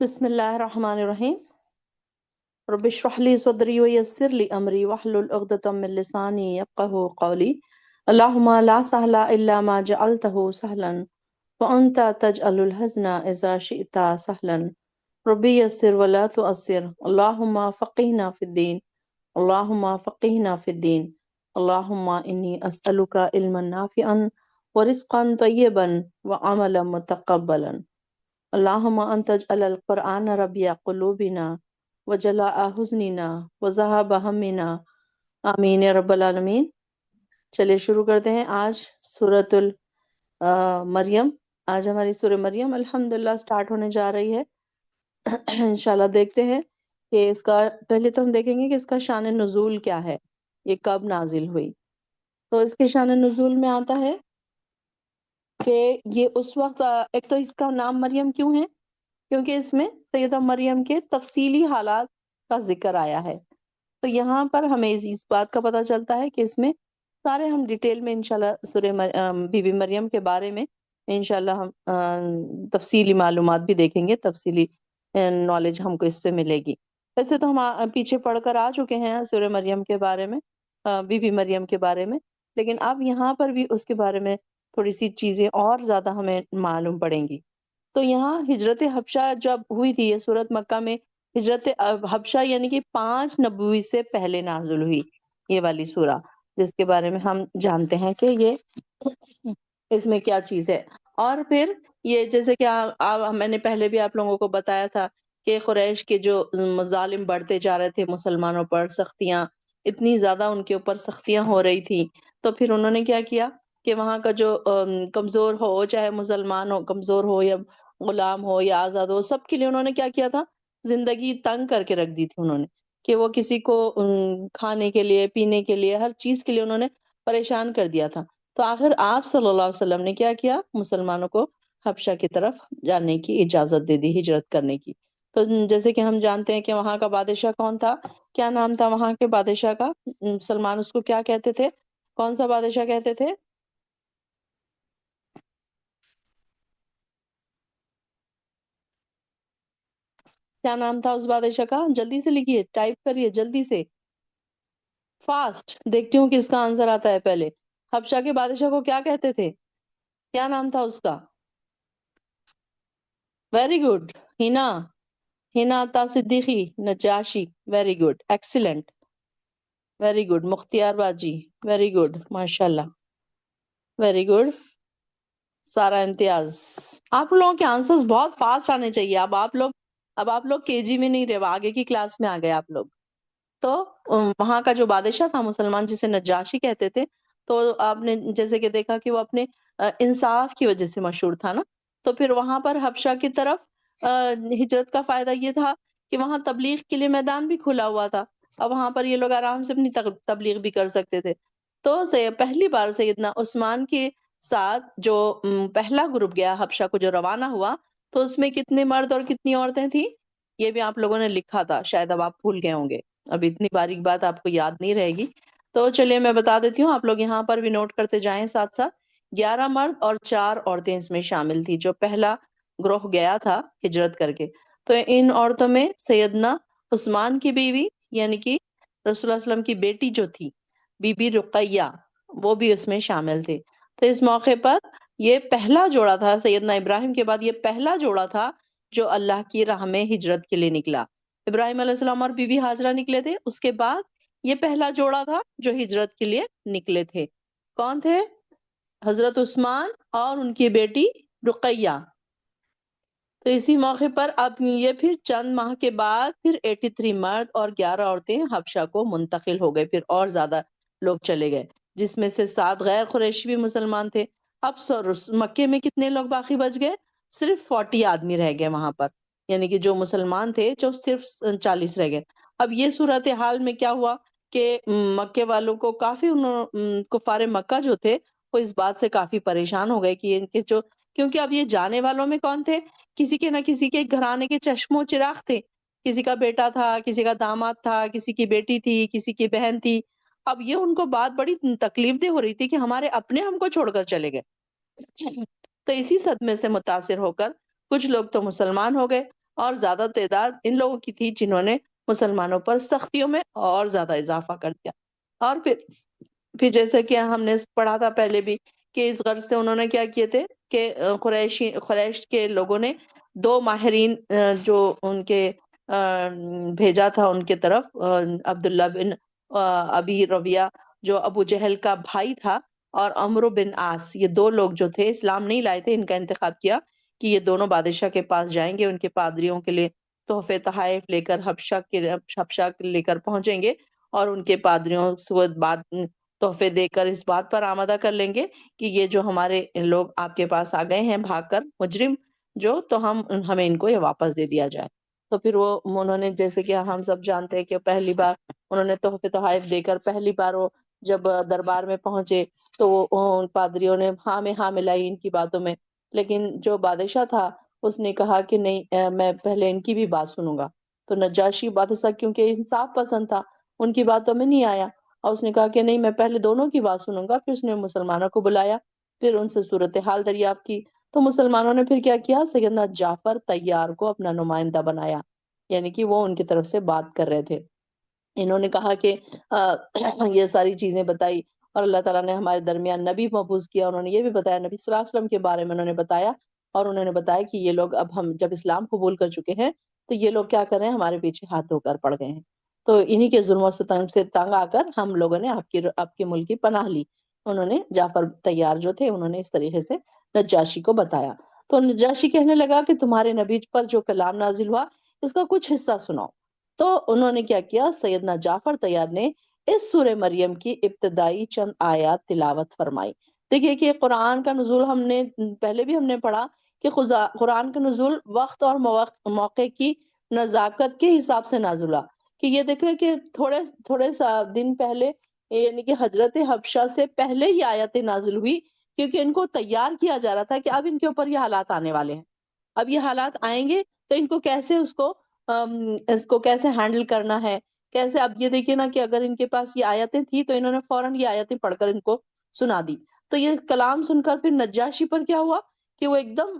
بسم اللہ الرحمن الرحیم رب اشرح لی صدری ویسر لی امری واحلل عقدۃ من لسانی یفقهوا قولی اللہم لا سہل الا ما جعلتہ سہلا وانت تجعل الحزن اذا شئت سہلا ربی یسر ولا تعسر اللہم فقہنا فی الدین اللہم فقہنا فی الدین اللہم انی اسألک علما نافعا ورزقا طیبا وعملا متقبلا اللہم انت اجعل القرآن ربیع قلوبنا وجلاء حزننا وذہاب ہمنا آمین یا رب العالمین۔ چلیے شروع کرتے ہیں آج سورۃ مریم۔ آج ہماری سورہ مریم الحمدللہ سٹارٹ ہونے جا رہی ہے۔ انشاءاللہ دیکھتے ہیں کہ اس کا پہلے تو ہم دیکھیں گے کہ اس کا شان نزول کیا ہے، یہ کب نازل ہوئی۔ تو اس کے شان نزول میں آتا ہے کہ یہ اس وقت ایک تو اس کا نام مریم کیوں ہے، کیونکہ اس میں سیدہ مریم کے تفصیلی حالات کا ذکر آیا ہے۔ تو یہاں پر ہمیں اس بات کا پتہ چلتا ہے کہ اس میں سارے ہم ڈیٹیل میں انشاءاللہ سورہ بی بی مریم کے بارے میں انشاءاللہ ہم تفصیلی معلومات بھی دیکھیں گے، تفصیلی نالج ہم کو اس پہ ملے گی۔ ویسے تو ہم پیچھے پڑھ کر آ چکے ہیں سورہ مریم کے بارے میں، بی بی مریم کے بارے میں، لیکن اب یہاں پر بھی اس کے بارے میں تھوڑی سی چیزیں اور زیادہ ہمیں معلوم پڑیں گی۔ تو یہاں ہجرت حبشہ جب ہوئی تھی، یہ سورت مکہ میں ہجرت حبشہ یعنی کہ 5 نبوی سے پہلے نازل ہوئی یہ والی سورہ، جس کے بارے میں ہم جانتے ہیں کہ یہ اس میں کیا چیز ہے۔ اور پھر یہ جیسے کہ میں نے پہلے بھی آپ لوگوں کو بتایا تھا کہ قریش کے جو مظالم بڑھتے جا رہے تھے مسلمانوں پر، سختیاں اتنی زیادہ ان کے اوپر سختیاں ہو رہی تھی، تو پھر انہوں نے کیا کیا کہ وہاں کا جو کمزور ہو، چاہے مسلمان ہو، کمزور ہو یا غلام ہو یا آزاد ہو، سب کے لیے انہوں نے کیا کیا تھا، زندگی تنگ کر کے رکھ دی تھی انہوں نے، کہ وہ کسی کو کھانے کے لیے، پینے کے لیے، ہر چیز کے لیے انہوں نے پریشان کر دیا تھا۔ تو آخر آپ صلی اللہ علیہ وسلم نے کیا کیا، مسلمانوں کو حبشہ کی طرف جانے کی اجازت دے دی، ہجرت کرنے کی۔ تو جیسے کہ ہم جانتے ہیں کہ وہاں کا بادشاہ کون تھا، کیا نام تھا وہاں کے بادشاہ کا، مسلمان اس کو کیا کہتے تھے، کون سا بادشاہ کہتے تھے؟ کیا نام تھا اس بادشاہ کا؟ جلدی سے لکھیے، ٹائپ کریے جلدی سے، فاسٹ۔ دیکھتی ہوں کس کا آنسر آتا ہے پہلے۔ حبشہ کے بادشاہ کو کیا کہتے تھے، کیا نام تھا اس کا؟ Very good, Hina, Hina Ata Siddiqui Najashi, very good, excellent, very good. Mukhtiar باجی، ویری گڈ، ماشاء اللہ، ویری گڈ۔ سارا امتیاز، آپ لوگوں کے آنسرز بہت فاسٹ آنے چاہیے۔ اب آپ لوگ کے جی میں نہیں رہے، آگے کی کلاس میں آ گئے آپ لوگ۔ تو وہاں کا جو بادشاہ تھا مسلمان، جسے نجاشی کہتے تھے، تو آپ نے جیسے کہ دیکھا کہ وہ اپنے انصاف کی وجہ سے مشہور تھا نا، تو پھر وہاں پر حبشہ کی طرف ہجرت کا فائدہ یہ تھا کہ وہاں تبلیغ کے لیے میدان بھی کھلا ہوا تھا، اب وہاں پر یہ لوگ آرام سے اپنی تبلیغ بھی کر سکتے تھے۔ تو پہلی بار سیدنا عثمان کے ساتھ جو پہلا گروپ گیا حبشہ کو، جو روانہ ہوا، تو اس میں کتنے مرد اور کتنی عورتیں تھیں، یہ بھی آپ لوگوں نے لکھا تھا، شاید اب آپ بھول گئے ہوں گے، اب اتنی باریک بات آپ کو یاد نہیں رہے گی۔ تو چلیے میں بتا دیتی ہوں، آپ لوگ یہاں پر بھی نوٹ کرتے جائیں ساتھ ساتھ۔ 11 مرد اور 4 عورتیں اس میں شامل تھی، جو پہلا گروہ گیا تھا ہجرت کر کے۔ تو ان عورتوں میں سیدنا عثمان کی بیوی یعنی کہ رسول اللہ علیہ وسلم کی بیٹی جو تھی، بی بی رقیہ، وہ بھی اس میں شامل تھے۔ تو اس موقع پر یہ پہلا جوڑا تھا، سیدنا ابراہیم کے بعد یہ پہلا جوڑا تھا جو اللہ کی راہ میں ہجرت کے لیے نکلا۔ ابراہیم علیہ السلام اور بی بی ہاجرہ نکلے تھے، اس کے بعد یہ پہلا جوڑا تھا جو ہجرت کے لیے نکلے تھے۔ کون تھے؟ حضرت عثمان اور ان کی بیٹی رقیہ۔ تو اسی موقع پر اب یہ پھر چند ماہ کے بعد پھر 83 مرد اور 11 عورتیں حبشہ کو منتقل ہو گئے، پھر اور زیادہ لوگ چلے گئے، جس میں سے 7 غیر قریشی بھی مسلمان تھے۔ اب مکے میں کتنے لوگ باقی بچ گئے؟ صرف 40 آدمی رہ گئے وہاں پر، یعنی کہ جو مسلمان تھے جو صرف 40 رہ گئے۔ اب یہ صورتحال میں کیا ہوا کہ مکے والوں کو کافی کفار مکہ جو تھے وہ اس بات سے کافی پریشان ہو گئے کہ ان کے جو، کیونکہ اب یہ جانے والوں میں کون تھے، کسی کے نہ کسی کے گھرانے کے چشم و چراغ تھے، کسی کا بیٹا تھا، کسی کا داماد تھا، کسی کی بیٹی تھی، کسی کی بہن تھی۔ اب یہ ان کو بات بڑی تکلیف دہ ہو رہی تھی کہ ہمارے اپنے ہم کو چھوڑ کر چلے گئے۔ تو اسی صدمے سے متاثر ہو کر کچھ لوگ تو مسلمان ہو گئے، اور زیادہ تعداد ان لوگوں کی تھی جنہوں نے مسلمانوں پر سختیوں میں اور زیادہ اضافہ کر دیا۔ اور پھر جیسے کہ ہم نے پڑھا تھا پہلے بھی کہ اس غرض سے انہوں نے کیا کیے تھے کہ قریش کے لوگوں نے 2 ماہرین جو ان کے بھیجا تھا ان کے طرف، عبداللہ بن ابی ربیہ جو ابو جہل کا بھائی تھا، اور عمرو بن عاص، یہ 2 لوگ جو تھے اسلام نہیں لائے تھے، ان کا انتخاب کیا کہ یہ دونوں بادشاہ کے پاس جائیں گے، ان کے پادریوں کے لیے تحفے تحائف لے کر حبشہ لے کر پہنچیں گے، اور ان کے پادریوں سے بات تحفے دے کر اس بات پر آمادہ کر لیں گے کہ یہ جو ہمارے لوگ آپ کے پاس آ گئے ہیں بھاگ کر، مجرم جو، تو ہمیں ان کو یہ واپس دے دیا جائے۔ تو پھر انہوں نے، جیسے کہ ہم سب جانتے ہیں کہ پہلی بار انہوں نے تحفے تحائف دے کر پہلی بار وہ جب دربار میں پہنچے تو ان پادریوں نے ہاں میں ہاں ملائی ان کی باتوں میں، لیکن جو بادشاہ تھا اس نے کہا کہ نہیں، میں پہلے ان کی بھی بات سنوں گا۔ تو نجاشی بادشاہ کیونکہ انصاف پسند تھا، ان کی باتوں میں نہیں آیا، اور اس نے کہا کہ نہیں، میں پہلے دونوں کی بات سنوں گا۔ پھر اس نے مسلمانوں کو بلایا، پھر ان سے صورتحال دریافت کی۔ تو مسلمانوں نے پھر کیا کیا، سیدنا جعفر طیار کو اپنا نمائندہ بنایا، یعنی کہ وہ ان کی طرف سے بات کر رہے تھے۔ انہوں نے کہا کہ یہ ساری چیزیں بتائی، اور اللہ تعالیٰ نے ہمارے درمیان نبی مبعوث کیا، انہوں نے یہ بھی بتایا، نبی صلی اللہ علیہ وسلم کے بارے میں انہوں نے بتایا، اور انہوں نے بتایا کہ یہ لوگ اب ہم جب اسلام قبول کر چکے ہیں تو یہ لوگ کیا کر رہے ہیں، ہمارے پیچھے ہاتھ دھو کر پڑ گئے ہیں۔ تو انہی کے ظلم و ستم سے تنگ آ کر ہم لوگوں نے آپ کے ملک کی پناہ لی۔ انہوں نے جعفر طیار جو تھے، انہوں نے اس طریقے سے نجاشی کو بتایا۔ تو نجاشی کہنے لگا کہ تمہارے نبی پر جو کلام نازل ہوا اس کا کچھ حصہ سناؤ۔ تو انہوں نے کیا کیا، سیدنا جعفر طیار نے اس سورہ مریم کی ابتدائی چند آیات تلاوت فرمائی۔ دیکھیے کہ قرآن کا نزول ہم نے پہلے بھی ہم نے پڑھا کہ قرآن کا نزول وقت اور موقع کی نزاکت کے حساب سے نازل ہوا، کہ یہ دیکھیں کہ تھوڑے سا دن پہلے، یعنی کہ حضرت حبشہ سے پہلے یہ آیتیں نازل ہوئی، کیونکہ ان کو تیار کیا جا رہا تھا کہ اب ان کے اوپر یہ حالات آنے والے ہیں، اب یہ حالات آئیں گے تو ان کو کیسے اس کو کیسے ہینڈل کرنا ہے، کیسے۔ اب یہ دیکھیے نا کہ اگر ان کے پاس یہ آیتیں تھی تو انہوں نے فوراً یہ آیتیں پڑھ کر ان کو سنا دی۔ تو یہ کلام سن کر پھر نجاشی پر کیا ہوا کہ وہ ایک دم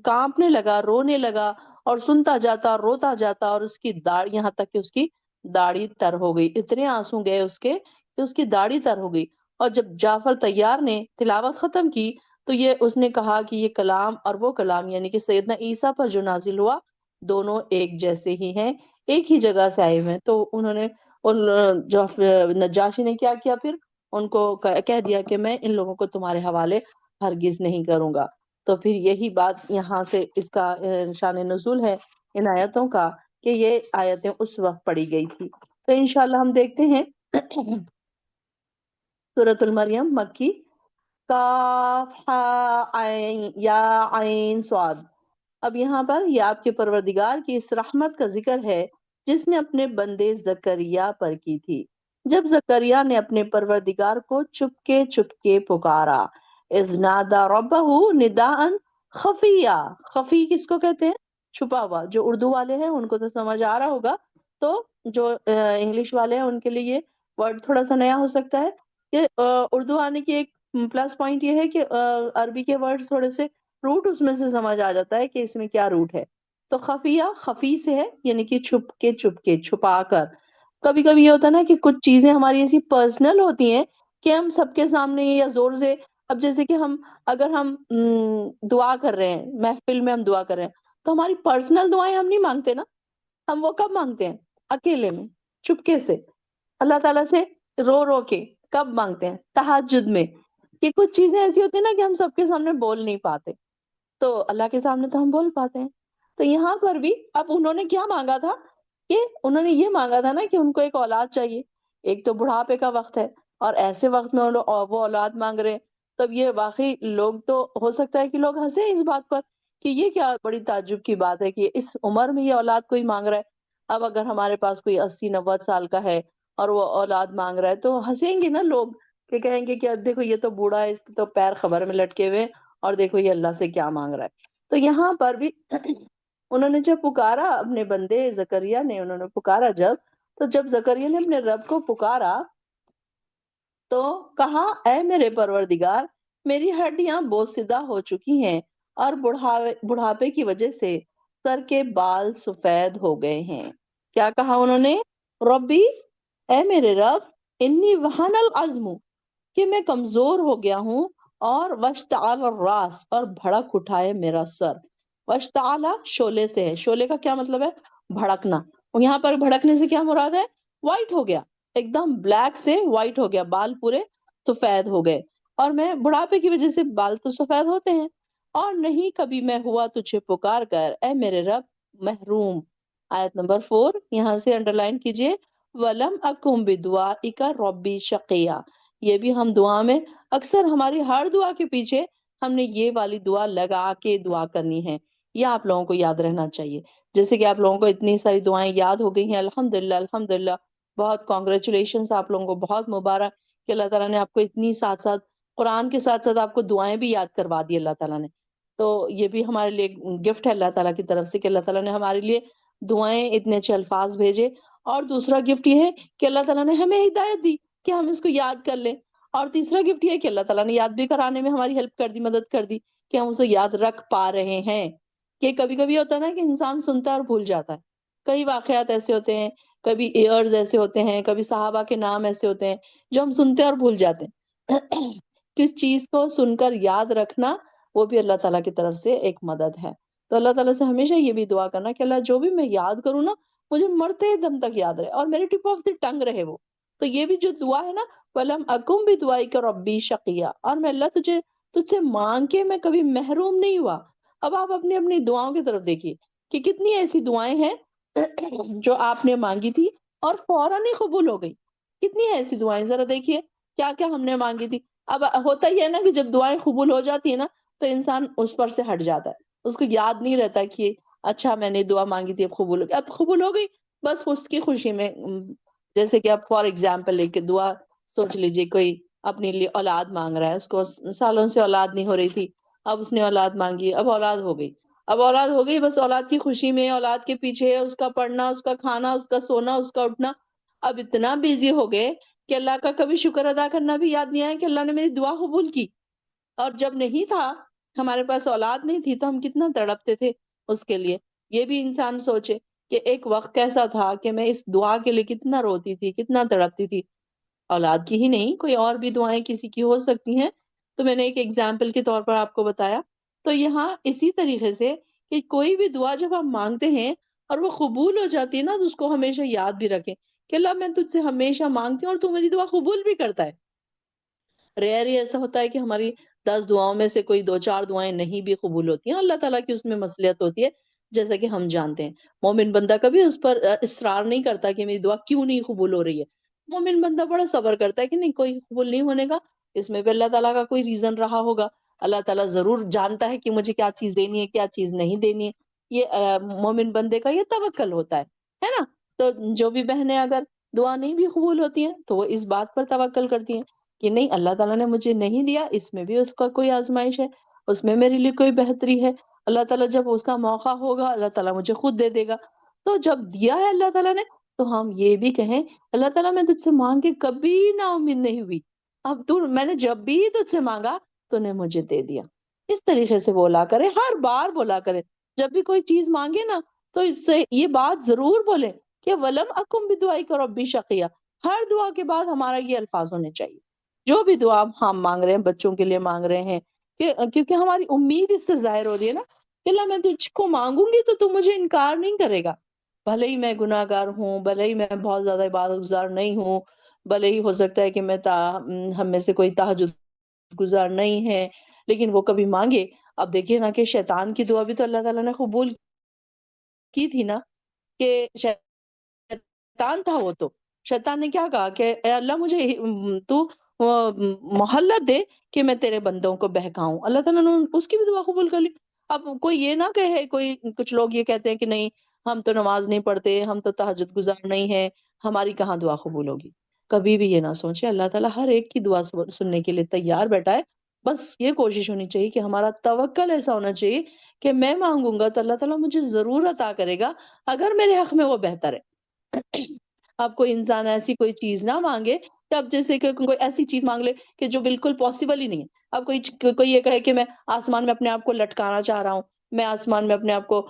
کانپنے لگا، رونے لگا، اور سنتا جاتا اور روتا جاتا، اور اس کی داڑھی، یہاں تک کہ اس کی داڑھی تر ہو گئی، اتنے آنسو گئے اس کے کہ اس کی داڑھی تر ہو گئی۔ اور جب جعفر طیار نے تلاوت ختم کی تو اس نے کہا کہ یہ کلام اور وہ کلام، یعنی کہ سیدنا عیسیٰ پر جو نازل ہوا، دونوں ایک جیسے ہی ہیں، ایک ہی جگہ سے آئے ہوئے ہیں۔ تو انہوں نے جو نجاشی نے کیا کیا، پھر ان کو کہہ دیا کہ میں ان لوگوں کو تمہارے حوالے ہرگز نہیں کروں گا۔ تو پھر یہی بات یہاں سے اس کا شان نزول ہے ان آیتوں کا، کہ یہ آیتیں اس وقت پڑھی گئی تھی۔ تو انشاءاللہ ہم دیکھتے ہیں سورۃ المریم مکی، کاف ہا عین یا عین صاد۔ اب یہاں پر یہ آپ کے پروردگار کی اس رحمت کا ذکر ہے جس نے اپنے بندے زکریا پر کی تھی، جب زکریا نے اپنے پروردگار کو چپ کے پکارا، اذ نادا ربہ نداء خفیہ۔ خفی کس کو کہتے ہیں؟ چھپا ہوا۔ جو اردو والے ہیں ان کو تو سمجھ آ رہا ہوگا، تو جو انگلش والے ہیں ان کے لیے یہ ورڈ تھوڑا سا نیا ہو سکتا ہے، کہ اردو آنے کی ایک پلس پوائنٹ یہ ہے کہ عربی کے ورڈ تھوڑے سے روٹ اس میں سے سمجھ آ جاتا ہے کہ اس میں کیا روٹ ہے۔ تو خفیہ خفی سے ہے، یعنی کہ چھپ کے چھپا کر۔ کبھی کبھی یہ ہوتا ہے نا کہ کچھ چیزیں ہماری ایسی پرسنل ہوتی ہیں کہ ہم سب کے سامنے یا زور سے، اب جیسے کہ اگر ہم دعا کر رہے ہیں، محفل میں ہم دعا کر رہے ہیں، تو ہماری پرسنل دعائیں ہم نہیں مانگتے نا، ہم وہ کب مانگتے ہیں؟ اکیلے میں، چپکے سے، اللہ تعالیٰ سے رو کے۔ کب مانگتے ہیں؟ تہجد میں۔ کہ کچھ چیزیں ایسی ہوتی ہیں نا کہ ہم سب کے سامنے بول نہیں پاتے، تو اللہ کے سامنے تو ہم بول پاتے ہیں۔ تو یہاں پر بھی اب انہوں نے کیا مانگا تھا، کہ انہوں نے یہ مانگا تھا نا کہ ان کو ایک اولاد چاہیے، ایک تو بڑھاپے کا وقت ہے، اور ایسے وقت میں وہ اولاد مانگ رہے ہیں۔ تب یہ واقعی لوگ تو ہو سکتا ہے کہ لوگ ہنسیں اس بات پر کہ یہ کیا بڑی تعجب کی بات ہے کہ اس عمر میں یہ اولاد کوئی مانگ رہا ہے۔ اب اگر ہمارے پاس کوئی 80-90 سال کا ہے اور وہ اولاد مانگ رہا ہے تو ہنسیں گے نا لوگ، کہ کہیں گے کہ اب دیکھو یہ تو بوڑھا ہے، اس کے تو پیر خبر میں لٹکے ہوئے، اور دیکھو یہ اللہ سے کیا مانگ رہا ہے۔ تو یہاں پر بھی انہوں نے جب پکارا، اپنے بندے زکریا نے انہوں نے پکارا جب زکریا نے اپنے رب کو پکارا تو کہا، اے میرے پروردگار، میری ہڈیاں بوسیدہ ہو چکی ہیں اور بڑھاپے کی وجہ سے سر کے بال سفید ہو گئے ہیں۔ کیا کہا انہوں نے؟ ربی، اے میرے رب، انی وہن العظم، کہ میں کمزور ہو گیا ہوں، اور واشتعل الراس، اور بھڑک اٹھائے میرا سر۔ واشتعل شعلے سے ہے، شعلے کا کیا مطلب ہے؟ بھڑکنا۔ اور یہاں پر بھڑکنے سے کیا مراد ہے؟ وائٹ ہو گیا، ایک دم بلیک سے وائٹ ہو گیا، بال پورے سفید ہو گئے۔ اور میں بڑھاپے کی وجہ سے بال تو سفید ہوتے ہیں، اور نہیں کبھی میں ہوا تجھے پکار کر اے میرے رب محروم۔ آیت نمبر 4 یہاں سے انڈرلائن کیجئے، وَلَمْ أَكُمْ بِدُعَائِكَ رَبِّ شَقِيًّا۔ یہ بھی ہم دعا میں اکثر، ہماری ہر دعا کے پیچھے ہم نے یہ والی دعا لگا کے دعا کرنی ہے، یہ آپ لوگوں کو یاد رہنا چاہیے۔ جیسے کہ آپ لوگوں کو اتنی ساری دعائیں یاد ہو گئی ہیں، الحمدللہ الحمدللہ، بہت کانگریچولیشنز آپ لوگوں کو، بہت مبارک کہ اللہ تعالیٰ نے آپ کو اتنی ساتھ ساتھ قرآن کے ساتھ ساتھ آپ کو دعائیں بھی یاد کروا دی اللہ تعالیٰ نے۔ تو یہ بھی ہمارے لیے گفٹ ہے اللہ تعالیٰ کی طرف سے کہ اللہ تعالیٰ نے ہمارے لیے دعائیں اتنے اچھے الفاظ بھیجے۔ اور دوسرا گفٹ یہ ہے کہ اللہ تعالیٰ نے ہمیں ہدایت دی کہ ہم اس کو یاد کر لیں۔ اور تیسرا گفٹ یہ ہے کہ اللہ تعالیٰ نے یاد بھی کرانے میں ہماری ہیلپ کر دی، مدد کر دی کہ ہم اسے یاد رکھ پا رہے ہیں۔ کہ کبھی کبھی ہوتا ہے نا کہ انسان سنتا ہے اور بھول جاتا ہے، کئی واقعات ایسے ہوتے ہیں، کبھی ایئرز ایسے ہوتے ہیں، کبھی صحابہ کے نام ایسے ہوتے ہیں جو ہم سنتے ہیں اور بھول جاتے ہیں۔ کس چیز کو سن کر یاد رکھنا وہ بھی اللہ تعالیٰ کی طرف سے ایک مدد ہے۔ تو اللہ تعالیٰ سے ہمیشہ یہ بھی دعا کرنا کہ اللہ جو بھی میں یاد کروں نا، مجھے مرتے دم تک یاد رہے اور میرے ٹپ آف دی ٹنگ رہے وہ۔ تو یہ بھی جو دعا ہے نا، وَلَمْ أَكُمْ بِدُعَائِكَ رَبِّي شَقِيًّا، اور میں اللہ تجھ سے مانگ کے میں کبھی محروم نہیں ہوا۔ اب آپ اپنی اپنی دعاؤں کی طرف دیکھیے کہ کتنی ایسی دعائیں ہیں جو آپ نے مانگی تھی اور فوراً ہی قبول ہو گئی۔ کتنی ایسی دعائیں، ذرا دیکھیے کیا کیا ہم نے مانگی تھی۔ اب ہوتا ہی ہے نا کہ جب دعائیں قبول ہو جاتی ہیں نا تو انسان اس پر سے ہٹ جاتا ہے، اس کو یاد نہیں رہتا کہ اچھا میں نے دعا مانگی تھی اب قبول ہو گئی، اب قبول ہو گئی بس اس کی خوشی میں۔ جیسے کہ اب فار ایگزامپل ایک دعا سوچ لیجئے، کوئی اپنے لیے اولاد مانگ رہا ہے، اس کو سالوں سے اولاد نہیں ہو رہی تھی، اب اس نے اولاد مانگی، اب اولاد ہو گئی، اب اولاد ہو گئی، بس اولاد کی خوشی میں، اولاد کے پیچھے اس کا پڑھنا، اس کا کھانا، اس کا سونا، اس کا اٹھنا، اب اتنا بیزی ہو گئے کہ اللہ کا کبھی شکر ادا کرنا بھی یاد نہیں آیا کہ اللہ نے میری دعا قبول کی۔ اور جب نہیں تھا، ہمارے پاس اولاد نہیں تھی، تو ہم کتنا تڑپتے تھے اس کے لیے۔ یہ بھی انسان سوچے کہ ایک وقت کیسا تھا کہ میں اس دعا کے لیے کتنا روتی تھی، کتنا تڑپتی تھی۔ اولاد کی ہی نہیں، کوئی اور بھی دعائیں کسی کی ہو سکتی ہیں، تو میں نے ایک ایگزامپل کے طور پر آپ کو بتایا۔ تو یہاں اسی طریقے سے کہ کوئی بھی دعا جب ہم مانگتے ہیں اور وہ قبول ہو جاتی ہے نا، تو اس کو ہمیشہ یاد بھی رکھیں کہ اللہ میں تجھ سے ہمیشہ مانگتی ہوں اور تو میری دعا قبول بھی کرتا ہے۔ ریئر ہی ایسا ہوتا ہے کہ ہماری 10 دعاؤں میں سے کوئی 2-4 دعائیں نہیں بھی قبول ہوتی ہیں، اللہ تعالیٰ کی اس میں مصلحت ہوتی ہے، جیسا کہ ہم جانتے ہیں۔ مومن بندہ کبھی اس پر اصرار نہیں کرتا کہ میری دعا کیوں نہیں قبول ہو رہی ہے۔ مومن بندہ بڑا صبر کرتا ہے کہ نہیں، کوئی قبول نہیں ہونے کا، اس میں بھی اللہ تعالیٰ کا کوئی ریزن رہا ہوگا، اللہ تعالیٰ ضرور جانتا ہے کہ مجھے کیا چیز دینی ہے، کیا چیز نہیں دینی ہے۔ یہ مومن بندے کا یہ توکل ہوتا ہے نا۔ تو جو بھی بہنیں اگر دعا نہیں بھی قبول ہوتی ہیں تو وہ اس بات پر توکل کرتی ہیں کہ نہیں، اللہ تعالیٰ نے مجھے نہیں دیا، اس میں بھی اس کا کوئی آزمائش ہے، اس میں میرے لیے کوئی بہتری ہے، اللہ تعالیٰ جب اس کا موقع ہوگا اللہ تعالیٰ مجھے خود دے دے گا۔ تو جب دیا ہے اللہ تعالیٰ نے تو ہم یہ بھی کہیں، اللہ تعالیٰ میں تجھ سے مانگ کے کبھی نا امید نہیں ہوئی، اب میں نے جب بھی تجھ سے مانگا تو نے مجھے دے دیا۔ اس طریقے سے بولا کرے، ہر بار بولا کرے، جب بھی کوئی چیز مانگے نا تو اس سے یہ بات ضرور بولے کہ وَلَمْ أَكُمْ بِدُعَائِكَ رَبِّي شَقِيًّا۔ ہر دعا کے بعد ہمارا یہ الفاظ ہونے چاہیے، جو بھی دعا ہم مانگ رہے ہیں، بچوں کے لیے مانگ رہے ہیں، کیونکہ ہماری امید اس سے ظاہر ہو رہی ہے نا کہ اللہ میں تجھ کو مانگوں گی تو مجھے انکار نہیں کرے گا، بھلے ہی میں گناہ گار ہوں، بھلے ہی میں بہت زیادہ عبادت گزار نہیں ہوں، بھلے ہی ہو سکتا ہے کہ میں ہم میں سے کوئی تہجد گزار نہیں ہے، لیکن وہ کبھی مانگے۔ اب دیکھیے نا کہ شیطان کی دعا بھی تو اللہ تعالیٰ نے قبول کی تھی نا، کہ شیطان تھا وہ، تو شیطان نے کیا کہا کہ اے اللہ مجھے تو مہلت دے کہ میں تیرے بندوں کو بہکاؤں، اللہ تعالیٰ نے اس کی بھی دعا قبول کر لی۔ اب کوئی یہ نہ کہے، کچھ لوگ یہ کہتے ہیں کہ نہیں ہم تو نماز نہیں پڑھتے، ہم تو تہجد گزار نہیں ہیں، ہماری کہاں دعا قبول ہوگی۔ کبھی بھی یہ نہ سوچے، اللہ تعالیٰ ہر ایک کی دعا سننے کے لیے تیار بیٹھا ہے، بس یہ کوشش ہونی چاہیے کہ ہمارا توکل ایسا ہونا چاہیے کہ میں مانگوں گا تو اللہ تعالیٰ مجھے ضرور عطا کرے گا، اگر میرے حق میں وہ بہتر ہے۔ اب کوئی انسان ایسی کوئی چیز نہ مانگے کہ اب جیسے کہ کوئی ایسی چیز مانگ لے کہ جو بالکل پاسبل ہی نہیں ہے۔ اب کوئی یہ کہے کہ میں آسمان میں اپنے آپ کو لٹکانا چاہ رہا ہوں، میں آسمان میں اپنے آپ کو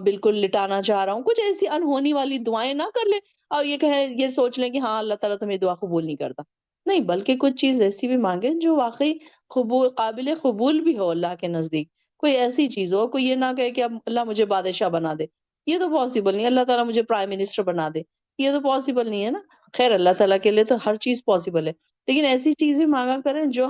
بالکل لٹانا چاہ رہا ہوں، کچھ ایسی انہونی والی دعائیں نہ کر لیں اور یہ سوچ لیں کہ ہاں اللہ تعالیٰ تو میری دعا قبول نہیں کرتا. نہیں، بلکہ کچھ چیز ایسی بھی مانگے جو واقعی قابل قبول بھی ہو اللہ کے نزدیک. کوئی ایسی چیز ہو، کوئی یہ نہ کہے کہ اب اللہ مجھے بادشاہ بنا دے، یہ تو پاسبل نہیں. اللہ تعالیٰ مجھے پرائم منسٹر بنا دے، یہ تو پاسبل نہیں ہے نا. خیر اللہ تعالیٰ کے لیے تو ہر چیز پاسبل ہے، لیکن ایسی چیزیں مانگا کریں جو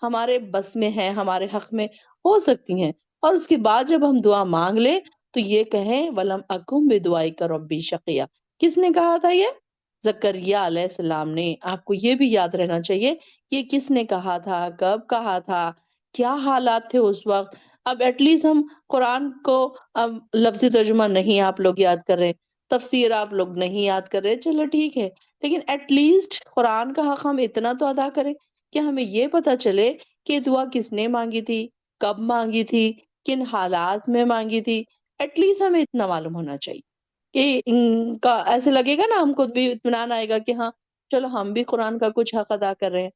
ہمارے بس میں ہیں، ہمارے حق میں ہو سکتی ہیں. اور اس کے بعد جب ہم دعا مانگ لیں تو یہ کہیں وَلَمْ أَكُنْ بِدُعَائِكَ رَبِّي شَقِيًّا. کس نے کہا تھا یہ؟ زکریا علیہ السلام نے. آپ کو یہ بھی یاد رہنا چاہیے یہ کس نے کہا تھا، کب کہا تھا، کیا حالات تھے اس وقت. اب ایٹ لیسٹ ہم قرآن کو اب لفظی ترجمہ نہیں آپ لوگ یاد کر رہے، تفسیر آپ لوگ نہیں یاد کر رہے، چلو ٹھیک ہے، لیکن ایٹ لیسٹ قرآن کا حق ہم اتنا تو ادا کریں کہ ہمیں یہ پتا چلے کہ دعا کس نے مانگی تھی، کب مانگی تھی، کن حالات میں مانگی تھی. ایٹ لیسٹ ہمیں اتنا معلوم ہونا چاہیے کہ ان کا ایسے لگے گا نا، ہم کو بھی اطمینان آئے گا کہ ہاں چلو ہم بھی قرآن کا کچھ حق ادا کر رہے ہیں.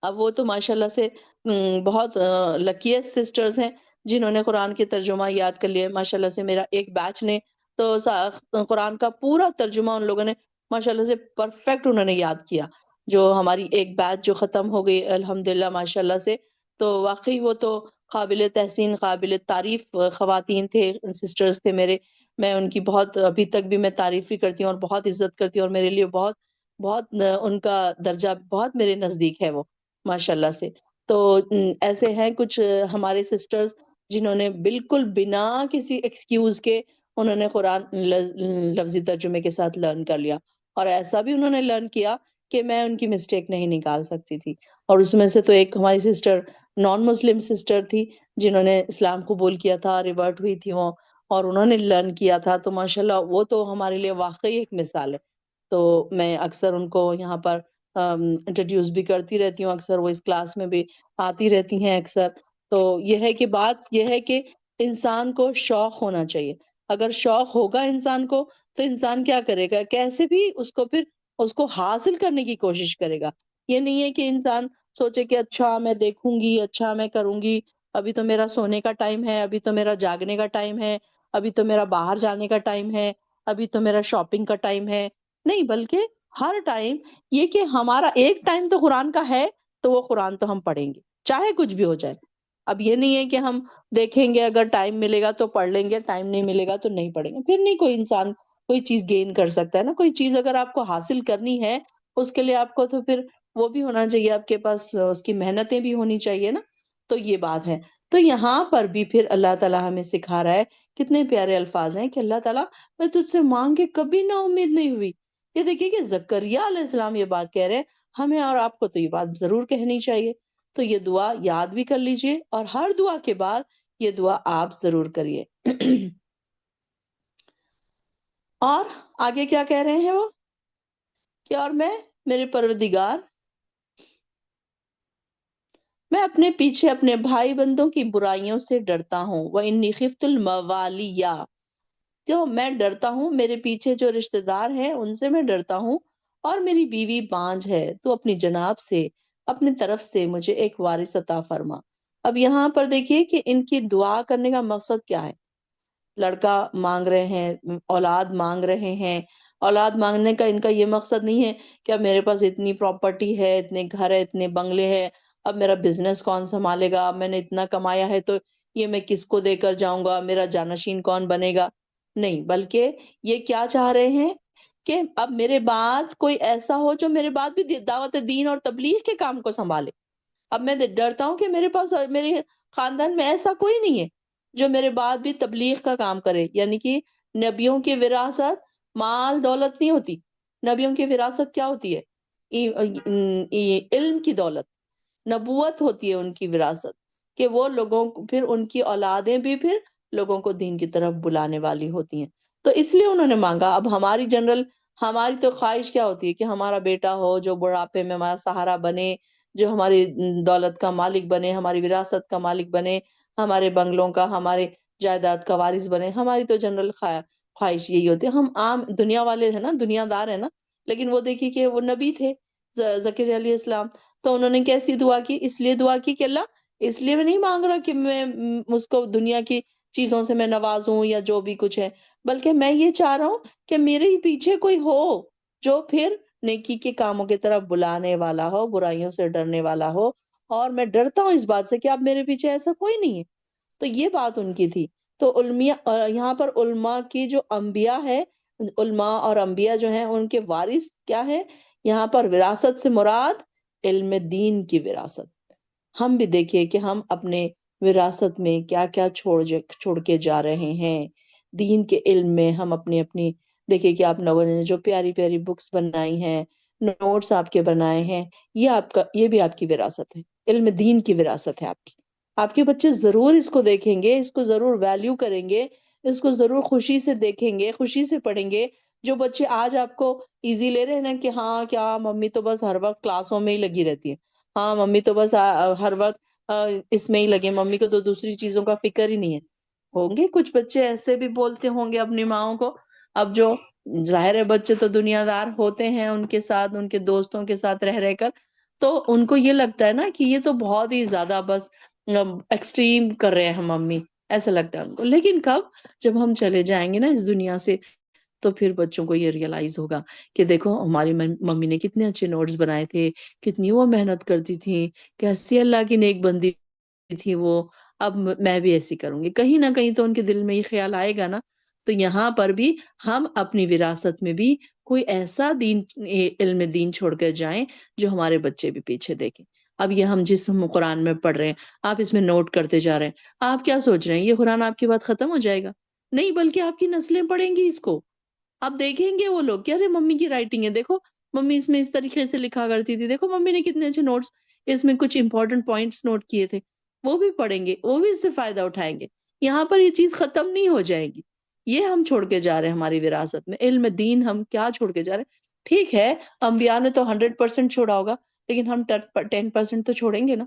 اب وہ تو ماشاءاللہ سے بہت لکیسٹ سسٹرز ہیں جنہوں نے قرآن کے ترجمہ یاد کر لیے. ماشاءاللہ سے میرا ایک بیچ نے تو قرآن کا پورا ترجمہ ان لوگوں نے ماشاءاللہ سے پرفیکٹ انہوں نے یاد کیا. جو ہماری ایک بیچ جو ختم ہو گئی الحمدللہ ماشاءاللہ سے، تو واقعی وہ تو قابل تحسین قابل تعریف خواتین تھے، سسٹرز تھے میرے. میں ان کی بہت ابھی تک بھی میں تعریف بھی کرتی ہوں اور بہت عزت کرتی ہوں، اور میرے لیے بہت بہت ان کا درجہ بہت میرے نزدیک ہے وہ ماشاءاللہ سے. تو ایسے ہیں کچھ ہمارے سسٹرز جنہوں نے بالکل بنا کسی ایکسکیوز کے انہوں نے قرآن لفظی ترجمے کے ساتھ لرن کر لیا، اور ایسا بھی انہوں نے لرن کیا کہ میں ان کی مسٹیک نہیں نکال سکتی تھی. اور اس میں سے تو ایک ہماری سسٹر نان مسلم سسٹر تھی جنہوں نے اسلام قبول کیا تھا، ریورٹ ہوئی تھی وہ، اور انہوں نے لرن کیا تھا. تو ماشاءاللہ وہ تو ہمارے لیے واقعی ایک مثال ہے. تو میں اکثر ان کو یہاں پر انٹروڈیوس بھی کرتی رہتی ہوں، اکثر وہ اس کلاس میں بھی آتی رہتی ہیں اکثر. تو یہ ہے کہ بات یہ ہے کہ انسان کو شوق ہونا چاہیے. اگر شوق ہوگا انسان کو تو انسان کیا کرے گا، کیسے بھی اس کو پھر اس کو حاصل کرنے کی کوشش کرے گا. یہ نہیں ہے کہ انسان سوچے کہ اچھا میں دیکھوں گی، اچھا میں کروں گی، ابھی تو میرا سونے کا ٹائم ہے، ابھی تو میرا جاگنے کا ٹائم ہے، ابھی تو میرا باہر جانے کا ٹائم ہے، ابھی تو میرا شاپنگ کا ٹائم ہے. نہیں، بلکہ ہر ٹائم یہ کہ ہمارا ایک ٹائم تو قرآن کا ہے، تو وہ قرآن تو ہم پڑھیں گے چاہے کچھ بھی ہو جائے. اب یہ نہیں ہے کہ ہم دیکھیں گے اگر ٹائم ملے گا تو پڑھ لیں گے، ٹائم نہیں ملے گا تو نہیں پڑھیں گے. پھر نہیں کوئی انسان کوئی چیز گین کر سکتا ہے نا. کوئی چیز اگر آپ کو حاصل کرنی ہے اس کے لیے آپ کو تو پھر وہ بھی ہونا چاہیے، آپ کے پاس اس کی محنتیں بھی ہونی چاہیے نا. تو یہ بات ہے. تو یہاں پر بھی پھر اللہ تعالیٰ ہمیں سکھا رہا ہے، کتنے پیارے الفاظ ہیں کہ اللہ تعالیٰ میں تجھ سے مانگ کے کبھی نا امید نہیں ہوئی. یہ دیکھیے کہ زکریا علیہ السلام یہ بات کہہ رہے ہیں، ہمیں اور آپ کو تو یہ بات ضرور کہنی چاہیے. تو یہ دعا یاد بھی کر لیجئے، اور ہر دعا کے بعد یہ دعا آپ ضرور کریے. اور آگے کیا کہہ رہے ہیں وہ کہ اور میرے پروردگار، میں اپنے پیچھے اپنے بھائی بندوں کی برائیوں سے ڈرتا ہوں. وَإِنِّي خِفْتُ الْمَوَالِيَّ، جو میں ڈرتا ہوں میرے پیچھے جو رشتہ دار ہیں ان سے میں ڈرتا ہوں، اور میری بیوی بانجھ ہے، تو اپنی جناب سے اپنی طرف سے مجھے ایک وارث عطا فرما. اب یہاں پر دیکھیے کہ ان کی دعا کرنے کا مقصد کیا ہے. لڑکا مانگ رہے ہیں، اولاد مانگ رہے ہیں. اولاد مانگنے کا ان کا یہ مقصد نہیں ہے کہ اب میرے پاس اتنی پراپرٹی ہے، اتنے گھر ہے، اتنے بنگلے ہیں، اب میرا بزنس کون سنبھالے گا، اب میں نے اتنا کمایا ہے تو یہ میں کس کو دے کر جاؤں گا، میرا جانشین کون بنے گا. نہیں، بلکہ یہ کیا چاہ رہے ہیں کہ اب میرے بعد کوئی ایسا ہو جو میرے بعد بھی دعوت دین اور تبلیغ کے کام کو سنبھالے. اب میں ڈرتا ہوں کہ میرے پاس میرے خاندان میں ایسا کوئی نہیں ہے جو میرے بعد بھی تبلیغ کا کام کرے. یعنی کہ نبیوں کی وراثت مال دولت نہیں ہوتی. نبیوں کی وراثت کیا ہوتی ہے؟ علم کی دولت. نبوت ہوتی ہے ان کی وراثت، کہ وہ لوگوں کو پھر ان کی اولادیں بھی پھر لوگوں کو دین کی طرف بلانے والی ہوتی ہیں. تو اس لیے انہوں نے مانگا. اب ہماری تو خواہش کیا ہوتی ہے کہ ہمارا بیٹا ہو جو بڑھاپے میں ہمارا سہارا بنے، جو ہماری دولت کا مالک بنے، ہماری وراثت کا مالک بنے، ہمارے بنگلوں کا، ہمارے جائیداد کا وارث بنے. ہماری تو جنرل خواہش یہی ہوتی ہے. ہم عام دنیا والے ہیں نا، دنیا دار ہیں نا. لیکن وہ دیکھیے کہ وہ نبی تھے زکریا علیہ السلام، تو انہوں نے کیسی دعا کی؟ اس لیے دعا کی کہ اللہ اس لیے میں نہیں مانگ رہا کہ میں اس کو دنیا کی چیزوں سے میں نوازوں یا جو بھی کچھ ہے، بلکہ میں یہ چاہ رہا ہوں کہ میرے ہی پیچھے کوئی ہو جو پھر نیکی کے کاموں کی طرف بلانے والا ہو، برائیوں سے ڈرنے والا ہو، اور میں ڈرتا ہوں اس بات سے کہ اب میرے پیچھے ایسا کوئی نہیں ہے۔ تو یہ بات ان کی تھی۔ تو یہاں پر علماء کی جو انبیاء ہے، علماء اور انبیاء جو ہیں ان کے وارث کیا ہے؟ یہاں پر وراثت سے مراد علم دین کی وراثت۔ ہم بھی دیکھیے کہ ہم اپنے وراثت میں کیا کیا چھوڑ کے جا رہے ہیں۔ دین کے علم میں ہم اپنی اپنی دیکھیے کہ آپ لوگوں نے جو پیاری پیاری بکس بنائی ہیں، نوٹس آپ کے بنائے ہیں، یہ بھی آپ کی وراثت ہے، علم دین کی وراثت ہے آپ کی۔ آپ کے بچے ضرور اس کو دیکھیں گے، اس کو ضرور ویلیو کریں گے، اس کو ضرور خوشی سے دیکھیں گے، خوشی سے پڑھیں گے۔ جو بچے آج آپ کو ایزی لے رہے ہیں نا کہ ہاں کیا ممی تو بس ہر وقت کلاسوں میں ہی لگی رہتی ہے، ہاں ممی تو بس ہر وقت اس میں ہی لگے، ممی کو تو دوسری چیزوں کا فکر ہی نہیں ہے، ہوں گے کچھ بچے ایسے بھی بولتے ہوں گے اپنی ماؤں کو۔ اب جو ظاہر ہے بچے تو دنیا دار ہوتے ہیں، ان کے ساتھ ان کے دوستوں کے ساتھ رہ رہ کر تو ان کو یہ لگتا ہے نا کہ یہ تو بہت ہی زیادہ بس ایکسٹریم کر رہے ہیں ممی، ایسا لگتا ہے ان کو۔ لیکن کب جب ہم چلے جائیں گے نا اس دنیا سے تو پھر بچوں کو یہ ریئلائز ہوگا کہ دیکھو ہماری ممی نے کتنے اچھے نوٹس بنائے تھے، کتنی وہ محنت کرتی تھی، کیسی اللہ کی نیک بندی تھی وہ، اب میں بھی ایسی کروں گی۔ کہیں نہ کہیں تو ان کے دل میں یہ خیال آئے گا نا۔ تو یہاں پر بھی ہم اپنی وراثت میں بھی کوئی ایسا علم دین چھوڑ کر جائیں جو ہمارے بچے بھی پیچھے دیکھیں۔ اب یہ ہم جس ہم قرآن میں پڑھ رہے ہیں، آپ اس میں نوٹ کرتے جا رہے ہیں، آپ کیا سوچ رہے ہیں یہ قرآن آپ کے بعد ختم ہو جائے گا؟ نہیں، بلکہ آپ کی نسلیں پڑھیں گی اس کو۔ اب دیکھیں گے وہ لوگ کہ ارے ممی کی رائٹنگ ہے، دیکھو ممی اس میں اس طریقے سے لکھا کرتی تھی، دیکھو ممی نے کتنے اچھے نوٹس اس میں کچھ امپورٹنٹ پوائنٹس نوٹ کیے تھے، وہ بھی پڑھیں گے، وہ بھی اس سے فائدہ اٹھائیں گے۔ یہاں پر یہ چیز ختم نہیں ہو جائے گی۔ یہ ہم چھوڑ کے جا رہے ہیں ہماری وراثت میں علم دین، ہم کیا چھوڑ کے جا رہے ہیں؟ ٹھیک ہے انبیاء نے تو 100% چھوڑا ہوگا، لیکن ہم 10% تو چھوڑیں گے نا،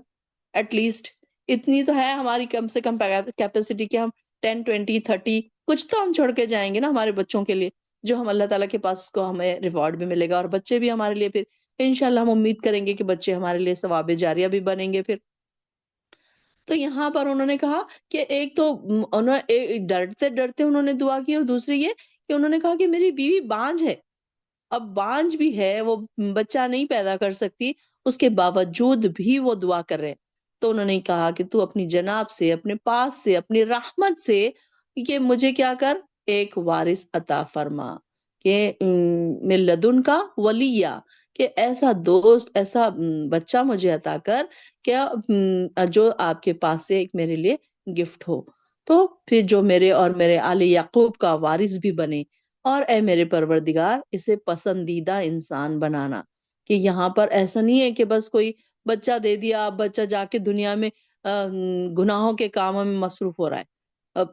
ایٹ لیسٹ اتنی تو ہے ہماری کم سے کم کیپیسٹی کہ ہم 10 20 30 کچھ تو ہم چھوڑ کے جائیں گے نا ہمارے بچوں کے لیے، جو ہم اللہ تعالیٰ کے پاس کو ہمیں ریوارڈ بھی ملے گا، اور بچے بھی ہمارے لیے پھر انشاءاللہ ہم امید کریں گے کہ بچے ہمارے لیے ثواب جاریہ بھی بنیں گے پھر۔ تو یہاں پر انہوں نے کہا کہ ایک تو ڈرتے ڈرتے انہوں نے دعا کی، اور دوسری یہ کہ انہوں نے کہا کہ میری بیوی بانجھ ہے، اب بانجھ بھی ہے، وہ بچہ نہیں پیدا کر سکتی، اس کے باوجود بھی وہ دعا کر رہے ہیں۔ تو انہوں نے کہا کہ تو اپنی جناب سے، اپنے پاس سے، اپنی رحمت سے کہ مجھے کیا کر، ایک وارث عطا فرما، کہ من لدن کا ولیہ، کہ ایسا دوست، ایسا بچہ مجھے عطا کر کیا جو آپ کے پاس سے ایک میرے لیے گفٹ ہو، تو پھر جو میرے اور میرے آل یعقوب کا وارث بھی بنے، اور اے میرے پروردگار اسے پسندیدہ انسان بنانا۔ کہ یہاں پر ایسا نہیں ہے کہ بس کوئی بچہ دے دیا، اب بچہ جا کے دنیا میں گناہوں کے کاموں میں مصروف ہو رہا ہے، اب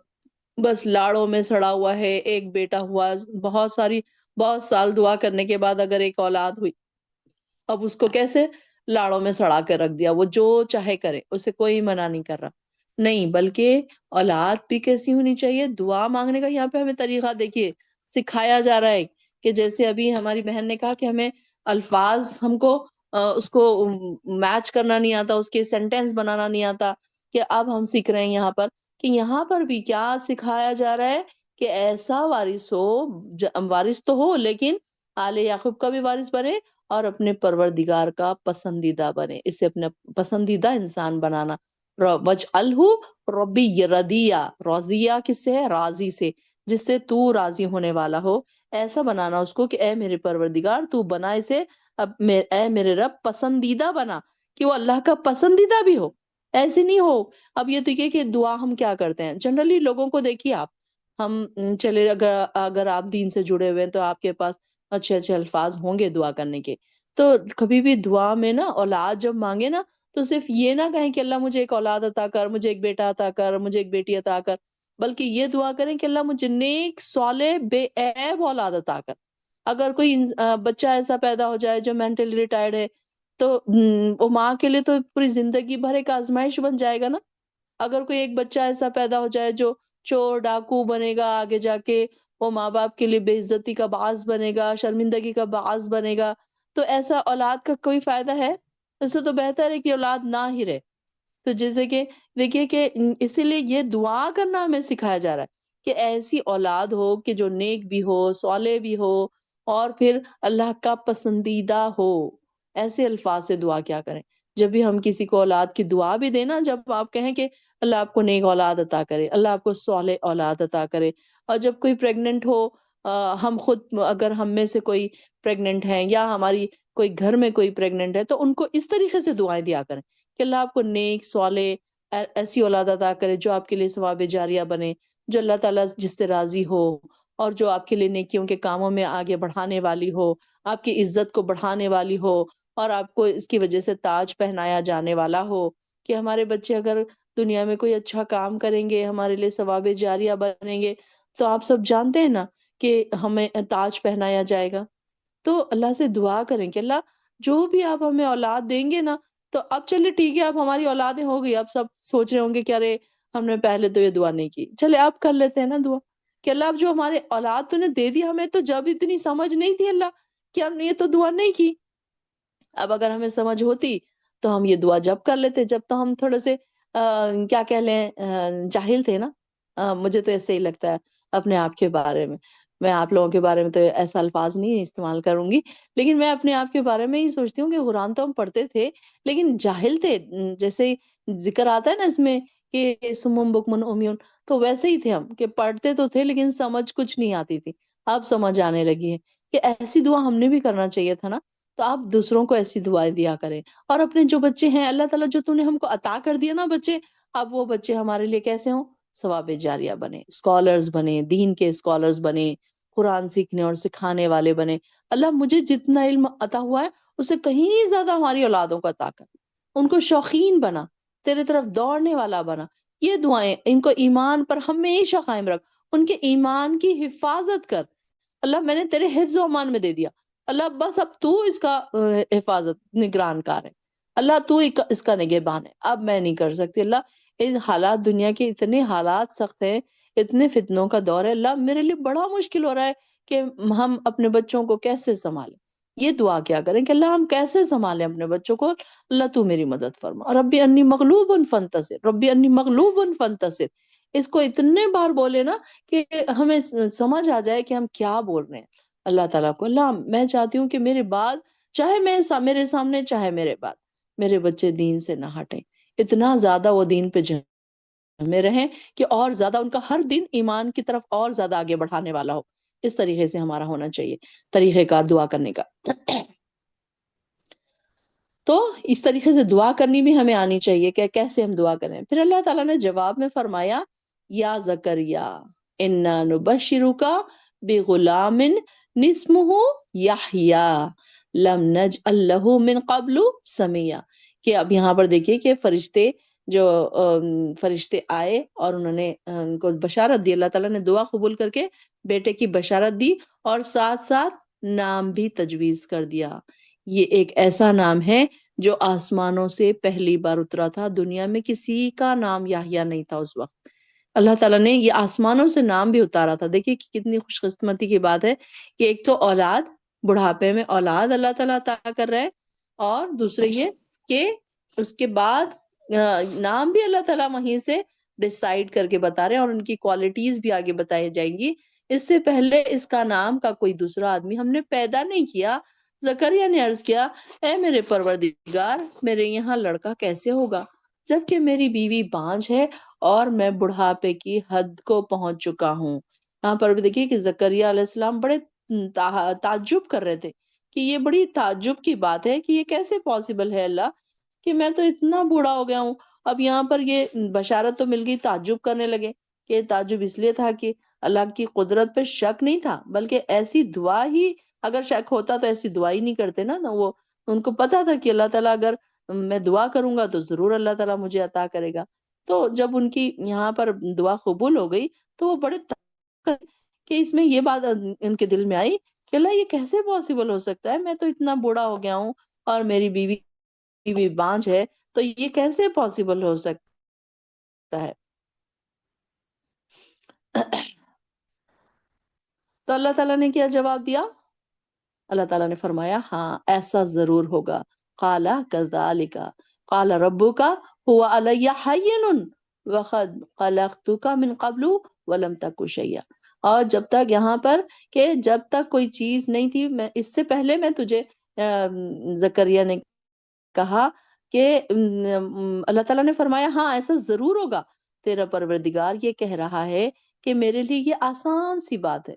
بس لاڑوں میں سڑا ہوا ہے، ایک بیٹا ہوا، بہت سال دعا کرنے کے بعد اگر ایک اولاد ہوئی، اب اس کو کیسے لاڑوں میں سڑا کے رکھ دیا، وہ جو چاہے کرے، اسے کوئی منع نہیں کر رہا۔ نہیں، بلکہ اولاد بھی کیسی ہونی چاہیے، دعا مانگنے کا یہاں پہ ہمیں طریقہ دیکھیے سکھایا جا رہا ہے، کہ جیسے ابھی ہماری بہن نے کہا کہ ہمیں الفاظ ہم کو اس کو میچ کرنا نہیں آتا، اس کے سینٹینس بنانا نہیں آتا، کہ اب ہم سیکھ رہے ہیں یہاں پر کہ یہاں پر بھی کیا سکھایا جا رہا ہے کہ ایسا وارث ہو، وارث تو ہو لیکن آل یعقوب کا بھی وارث بنے، اور اپنے پروردگار کا پسندیدہ بنے، اسے اپنا پسندیدہ انسان بنانا۔ وَاجْعَلْهُ رَبِّيَّ رَضِيًّا، راضیہ کس سے ہے؟ راضی سے، جس سے تو راضی ہونے والا ہو، ایسا بنانا اس کو کہ اے میرے پروردگار تو بنا اسے، اے میرے رب پسندیدہ بنا، کہ وہ اللہ کا پسندیدہ بھی ہو، ایسے نہیں ہو۔ اب یہ دیکھیے کہ دعا ہم کیا کرتے ہیں جنرلی، لوگوں کو دیکھیے آپ، ہم چلے اگر آپ دین سے جڑے ہوئے ہیں تو آپ کے پاس اچھے اچھے الفاظ ہوں گے دعا کرنے کے، تو کبھی بھی دعا میں نا اولاد جب مانگے نا تو صرف یہ نہ کہیں کہ اللہ مجھے ایک اولاد عطا کر، مجھے ایک بیٹا عطا کر، مجھے ایک بیٹی عطا کر، بلکہ یہ دعا کریں کہ اللہ مجھے نیک صالح بے عیب اولاد عطا کر۔ اگر کوئی بچہ ایسا پیدا ہو جائے جو مینٹلی ریٹائرڈ ہے، تو وہ ماں کے لیے تو پوری زندگی بھر ایک آزمائش بن جائے گا نا۔ اگر کوئی ایک بچہ ایسا پیدا ہو جائے جو چور ڈاکو بنے گا، آگے جا کے وہ ماں باپ کے لیے بے عزتی کا باعث بنے گا، شرمندگی کا باعث بنے گا، تو ایسا اولاد کا کوئی فائدہ ہے؟ اس سے تو بہتر ہے کہ اولاد نہ ہی رہے۔ تو جیسے کہ دیکھیے کہ اسی لیے یہ دعا کرنا ہمیں سکھایا جا رہا ہے کہ ایسی اولاد ہو کہ جو نیک بھی ہو، صالح بھی ہو، اور پھر اللہ کا پسندیدہ ہو۔ ایسے الفاظ سے دعا کیا کریں جب بھی ہم کسی کو اولاد کی دعا بھی دیں نا، جب آپ کہیں کہ اللہ آپ کو نیک اولاد عطا کرے، اللہ آپ کو صالح اولاد عطا کرے، اور جب کوئی پریگننٹ ہو، ہم خود اگر ہم میں سے کوئی پریگننٹ ہیں یا ہماری کوئی گھر میں کوئی پریگننٹ ہے، تو ان کو اس طریقے سے دعائیں دیا کریں کہ اللہ آپ کو نیک صالح ایسی اولاد عطا کرے جو آپ کے لیے ثواب جاریہ بنے، جو اللہ تعالیٰ جس سے راضی ہو، اور جو آپ کے لیے نیکیوں کے کاموں میں آگے بڑھانے والی ہو، آپ کی عزت کو بڑھانے والی ہو، اور آپ کو اس کی وجہ سے تاج پہنایا جانے والا ہو کہ ہمارے بچے اگر دنیا میں کوئی اچھا کام کریں گے، ہمارے لیے ثواب جاریہ بنیں گے، تو آپ سب جانتے ہیں نا کہ ہمیں تاج پہنایا جائے گا۔ تو اللہ سے دعا کریں کہ اللہ جو بھی آپ ہمیں اولاد دیں گے نا، تو اب چلے ٹھیک ہے، اب ہماری اولادیں ہو گئی، اب سب سوچ رہے ہوں گے کہ ارے ہم نے پہلے تو یہ دعا نہیں کی، چلے اب کر لیتے ہیں نا دعا کہ اللہ اب جو ہمارے اولاد تو نے دے دی ہمیں، تو جب اتنی سمجھ نہیں تھی اللہ کہ ہم نے یہ تو دعا نہیں کی، اب اگر ہمیں سمجھ ہوتی تو ہم یہ دعا جب کر لیتے جب تو ہم تھوڑے سے کیا کہہ لیں جاہل تھے نا۔ مجھے تو ایسے ہی لگتا ہے اپنے آپ کے بارے میں آپ لوگوں کے بارے میں تو ایسا الفاظ نہیں استعمال کروں گی، لیکن میں اپنے آپ کے بارے میں ہی سوچتی ہوں کہ قرآن تو ہم پڑھتے تھے لیکن جاہل تھے، جیسے ذکر آتا ہے نا اس میں کہ سمم بکمن امیون، تو ویسے ہی تھے ہم کہ پڑھتے تو تھے لیکن سمجھ کچھ نہیں آتی تھی، اب سمجھ آنے لگی ہے کہ ایسی دعا ہم نے بھی کرنا چاہیے تھا نا۔ تو آپ دوسروں کو ایسی دعائیں دیا کریں، اور اپنے جو بچے ہیں اللہ تعالیٰ جو تو نے ہم کو عطا کر دیا نا بچے، اب وہ بچے ہمارے لیے کیسے ہوں؟ ثواب جاریہ بنے، اسکالرز بنے، دین کے اسکالرز بنے، قرآن سیکھنے اور سکھانے والے بنے۔ اللہ مجھے جتنا علم عطا ہوا ہے اسے کہیں زیادہ ہماری اولادوں کو عطا کر، ان کو شوقین بنا، تیرے طرف دوڑنے والا بنا۔ یہ دعائیں ان کو ایمان پر ہمیشہ قائم رکھ، ان کے ایمان کی حفاظت کر۔ اللہ میں نے تیرے حفظ و امان میں دے دیا، اللہ بس اب تو اس کا حفاظت نگران کار ہے، اللہ تو اس کا نگہبان ہے، اب میں نہیں کر سکتی۔ اللہ ان حالات، دنیا کے اتنے حالات سخت ہیں، اتنے فتنوں کا دور ہے، اللہ میرے لیے بڑا مشکل ہو رہا ہے کہ ہم اپنے بچوں کو کیسے سنبھالیں۔ یہ دعا کیا کریں کہ اللہ ہم کیسے سنبھالیں اپنے بچوں کو، اللہ تو میری مدد فرما، ربی انی مغلوب فانتصر، ربی انی مغلوب فانتصر۔ اس کو اتنے بار بولے نا کہ ہمیں سمجھ آ جائے کہ ہم کیا بول رہے ہیں اللہ تعالیٰ کو۔ اللہ میں چاہتی ہوں کہ میرے بعد، چاہے میرے سامنے چاہے میرے بعد، میرے بچے دین سے نہ ہٹیں، اتنا زیادہ وہ دین پہ جمے رہیں کہ اور زیادہ ان کا ہر دن ایمان کی طرف اور زیادہ آگے بڑھانے والا ہو۔ اس طریقے سے ہمارا ہونا چاہیے طریقہ کار دعا کرنے کا۔ تو اس طریقے سے دعا کرنی بھی ہمیں آنی چاہیے کہ کیسے ہم دعا کریں۔ پھر اللہ تعالیٰ نے جواب میں فرمایا یا زکریا انا نبشرک بغلام اسمہ یحییٰ لم نجعل لہ من قبل سمیہ، کہ اب یہاں پر دیکھیے کہ فرشتے آئے اور انہوں نے ان کو بشارت دی، اللہ تعالیٰ نے دعا قبول کر کے بیٹے کی بشارت دی، اور ساتھ ساتھ نام بھی تجویز کر دیا۔ یہ ایک ایسا نام ہے جو آسمانوں سے پہلی بار اترا تھا، دنیا میں کسی کا نام یحییٰ نہیں تھا اس وقت، اللہ تعالیٰ نے یہ آسمانوں سے نام بھی اتارا تھا۔ دیکھیے کہ کتنی خوش قسمتی کی بات ہے کہ ایک تو اولاد، بڑھاپے میں اولاد اللہ تعالیٰ عطا کر رہے ہیں، اور دوسرے یہ کہ اس کے بعد نام بھی اللہ تعالیٰ وہیں سے ڈیسائیڈ کر کے بتا رہے ہیں، اور ان کی کوالٹیز بھی آگے بتائی جائیں گی۔ اس سے پہلے اس کا نام کا کوئی دوسرا آدمی ہم نے پیدا نہیں کیا۔ زکریا نے عرض کیا اے میرے پروردگار، میرے یہاں لڑکا کیسے ہوگا جبکہ میری بیوی بانجھ ہے اور میں بڑھاپے کی حد کو پہنچ چکا ہوں۔ یہاں پر بھی دیکھیے کہ زکریا علیہ السلام بڑے تعجب کر رہے تھے کہ یہ بڑی تعجب کی بات ہے کہ یہ کیسے پاسبل ہے اللہ، کہ میں تو اتنا بوڑھا ہو گیا ہوں۔ اب یہاں پر یہ بشارت تو مل گئی، تعجب کرنے لگے کہ تعجب اس لیے تھا کہ اللہ کی قدرت پہ شک نہیں تھا، بلکہ ایسی دعا ہی اگر شک ہوتا تو ایسی دعا ہی نہیں کرتے نا۔ وہ ان کو پتا تھا کہ اللہ تعالیٰ اگر میں دعا کروں گا تو ضرور اللہ تعالیٰ مجھے عطا کرے گا۔ تو جب ان کی یہاں پر دعا قبول ہو گئی تو وہ بڑے کہ اس میں یہ بات ان کے دل میں آئی کہ اللہ یہ کیسے پاسبل ہو سکتا ہے، میں تو اتنا بوڑھا ہو گیا ہوں اور میری بیوی بانجھ ہے، تو یہ کیسے پاسبل ہو سکتا ہے۔ تو اللہ تعالیٰ نے کیا جواب دیا؟ اللہ تعالیٰ نے فرمایا ہاں ایسا ضرور ہوگا، قال كذلك قال ربك هو علي حين وقد خلقتك من قبل ولم تك شيئا. اور جب تک یہاں پر کہ جب تک کوئی چیز نہیں تھی، میں اس سے پہلے میں تجھے زکریا نے کہا کہ اللہ تعالیٰ نے فرمایا ہاں ایسا ضرور ہوگا، تیرا پروردگار یہ کہہ رہا ہے کہ میرے لیے یہ آسان سی بات ہے،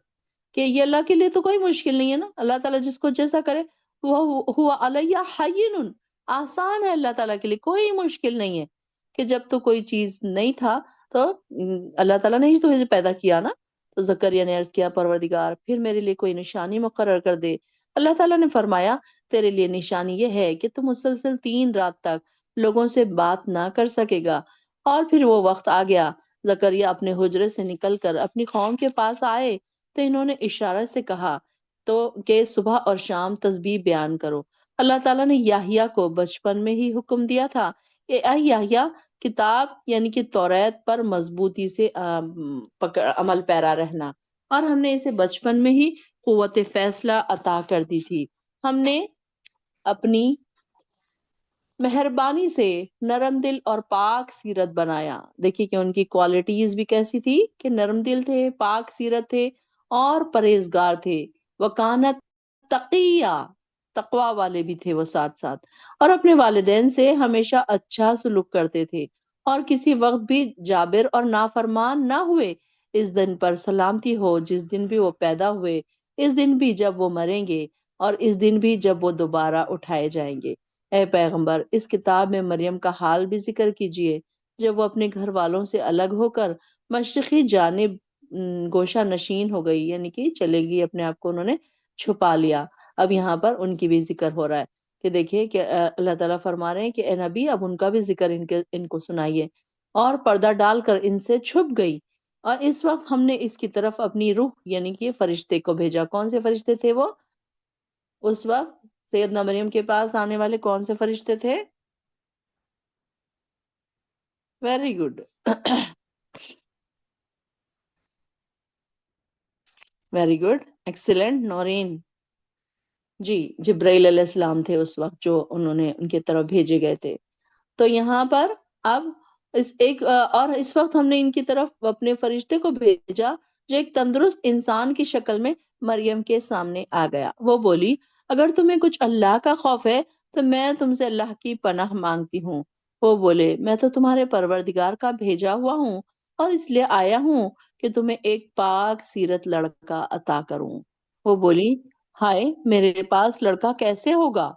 کہ یہ اللہ کے لیے تو کوئی مشکل نہیں ہے نا، اللہ تعالیٰ جس کو جیسا کرے وہ ہوا علیہ حین، آسان ہے اللہ تعالیٰ کے لیے، کوئی مشکل نہیں ہے کہ جب تو کوئی چیز نہیں تھا تو اللہ تعالیٰ نے ہی تجھے پیدا کیا نا. تو زکریا نے عرض کیا پروردگار پھر میرے لیے کوئی نشانی مقرر کر دے. اللہ تعالیٰ نے فرمایا تیرے لیے نشانی یہ ہے کہ تو مسلسل 3 رات تک لوگوں سے بات نہ کر سکے گا. اور پھر وہ وقت آ گیا، زکریا اپنے حجرے سے نکل کر اپنی قوم کے پاس آئے تو انہوں نے اشارہ سے کہا تو کہ صبح اور شام تسبیح بیان کرو. اللہ تعالیٰ نے یحییٰ کو بچپن میں ہی حکم دیا تھا کہ اے یحییٰ کتاب یعنی کہ توریت پر مضبوطی سے عمل پیرا رہنا، اور ہم نے اسے بچپن میں ہی قوت فیصلہ عطا کر دی تھی. ہم نے اپنی مہربانی سے نرم دل اور پاک سیرت بنایا. دیکھیے کہ ان کی کوالٹیز بھی کیسی تھی کہ نرم دل تھے، پاک سیرت تھے اور پرہیزگار تھے. وکانت تقیہ، تقوی والے بھی تھے وہ ساتھ ساتھ، اور اپنے والدین سے ہمیشہ اچھا سلوک کرتے تھے اور کسی وقت بھی جابر اور نافرمان نہ ہوئے. اس دن پر سلامتی ہو جس دن بھی وہ پیدا ہوئے، اس دن بھی جب وہ مریں گے، اور اس دن بھی جب وہ دوبارہ اٹھائے جائیں گے. اے پیغمبر اس کتاب میں مریم کا حال بھی ذکر کیجئے جب وہ اپنے گھر والوں سے الگ ہو کر مشرقی جانب گوشہ نشین ہو گئی، یعنی کہ چلے گئی، اپنے آپ کو انہوں نے چھپا لیا. اب یہاں پر ان کی بھی ذکر ہو رہا ہے کہ دیکھیے کہ اللہ تعالیٰ فرما رہے ہیں کہ اے نبی اب ان کا بھی ذکر ان کو سنائیے. اور پردہ ڈال کر ان سے چھپ گئی، اور اس وقت ہم نے اس کی طرف اپنی روح یعنی کہ فرشتے کو بھیجا. کون سے فرشتے تھے وہ؟ اس وقت سیدنا مریم کے پاس آنے والے کون سے فرشتے تھے؟ Very good, very good, excellent Noreen. جی جبرائیل علیہ السلام تھے اس وقت جو انہوں نے ان کی طرف بھیجے گئے تھے. تو یہاں پر اب اور اس وقت ہم نے ان کی طرف اپنے فرشتے کو بھیجا جو ایک تندرست انسان کی شکل میں مریم کے سامنے آ گیا. وہ بولی اگر تمہیں کچھ اللہ کا خوف ہے تو میں تم سے اللہ کی پناہ مانگتی ہوں. وہ بولے میں تو تمہارے پروردگار کا بھیجا ہوا ہوں اور اس لیے آیا ہوں کہ تمہیں ایک پاک سیرت لڑکا عطا کروں. وہ بولی ہائے میرے پاس لڑکا کیسے ہوگا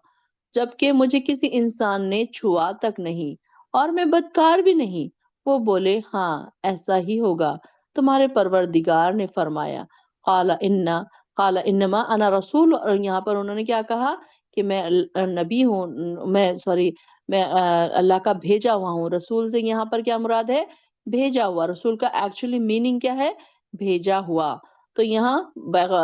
جبکہ مجھے کسی انسان نے چھوا تک نہیں اور میں بدکار بھی نہیں. وہ بولے ہاں ایسا ہی ہوگا، تمہارے پروردگار نے فرمایا قال انما انا رسول. اور یہاں پر انہوں نے کیا کہا کہ میں نبی ہوں، میں اللہ کا بھیجا ہوا ہوں. رسول سے یہاں پر کیا مراد ہے؟ بھیجا ہوا. رسول کا ایکچولی میننگ کیا ہے؟ بھیجا ہوا. تو یہاں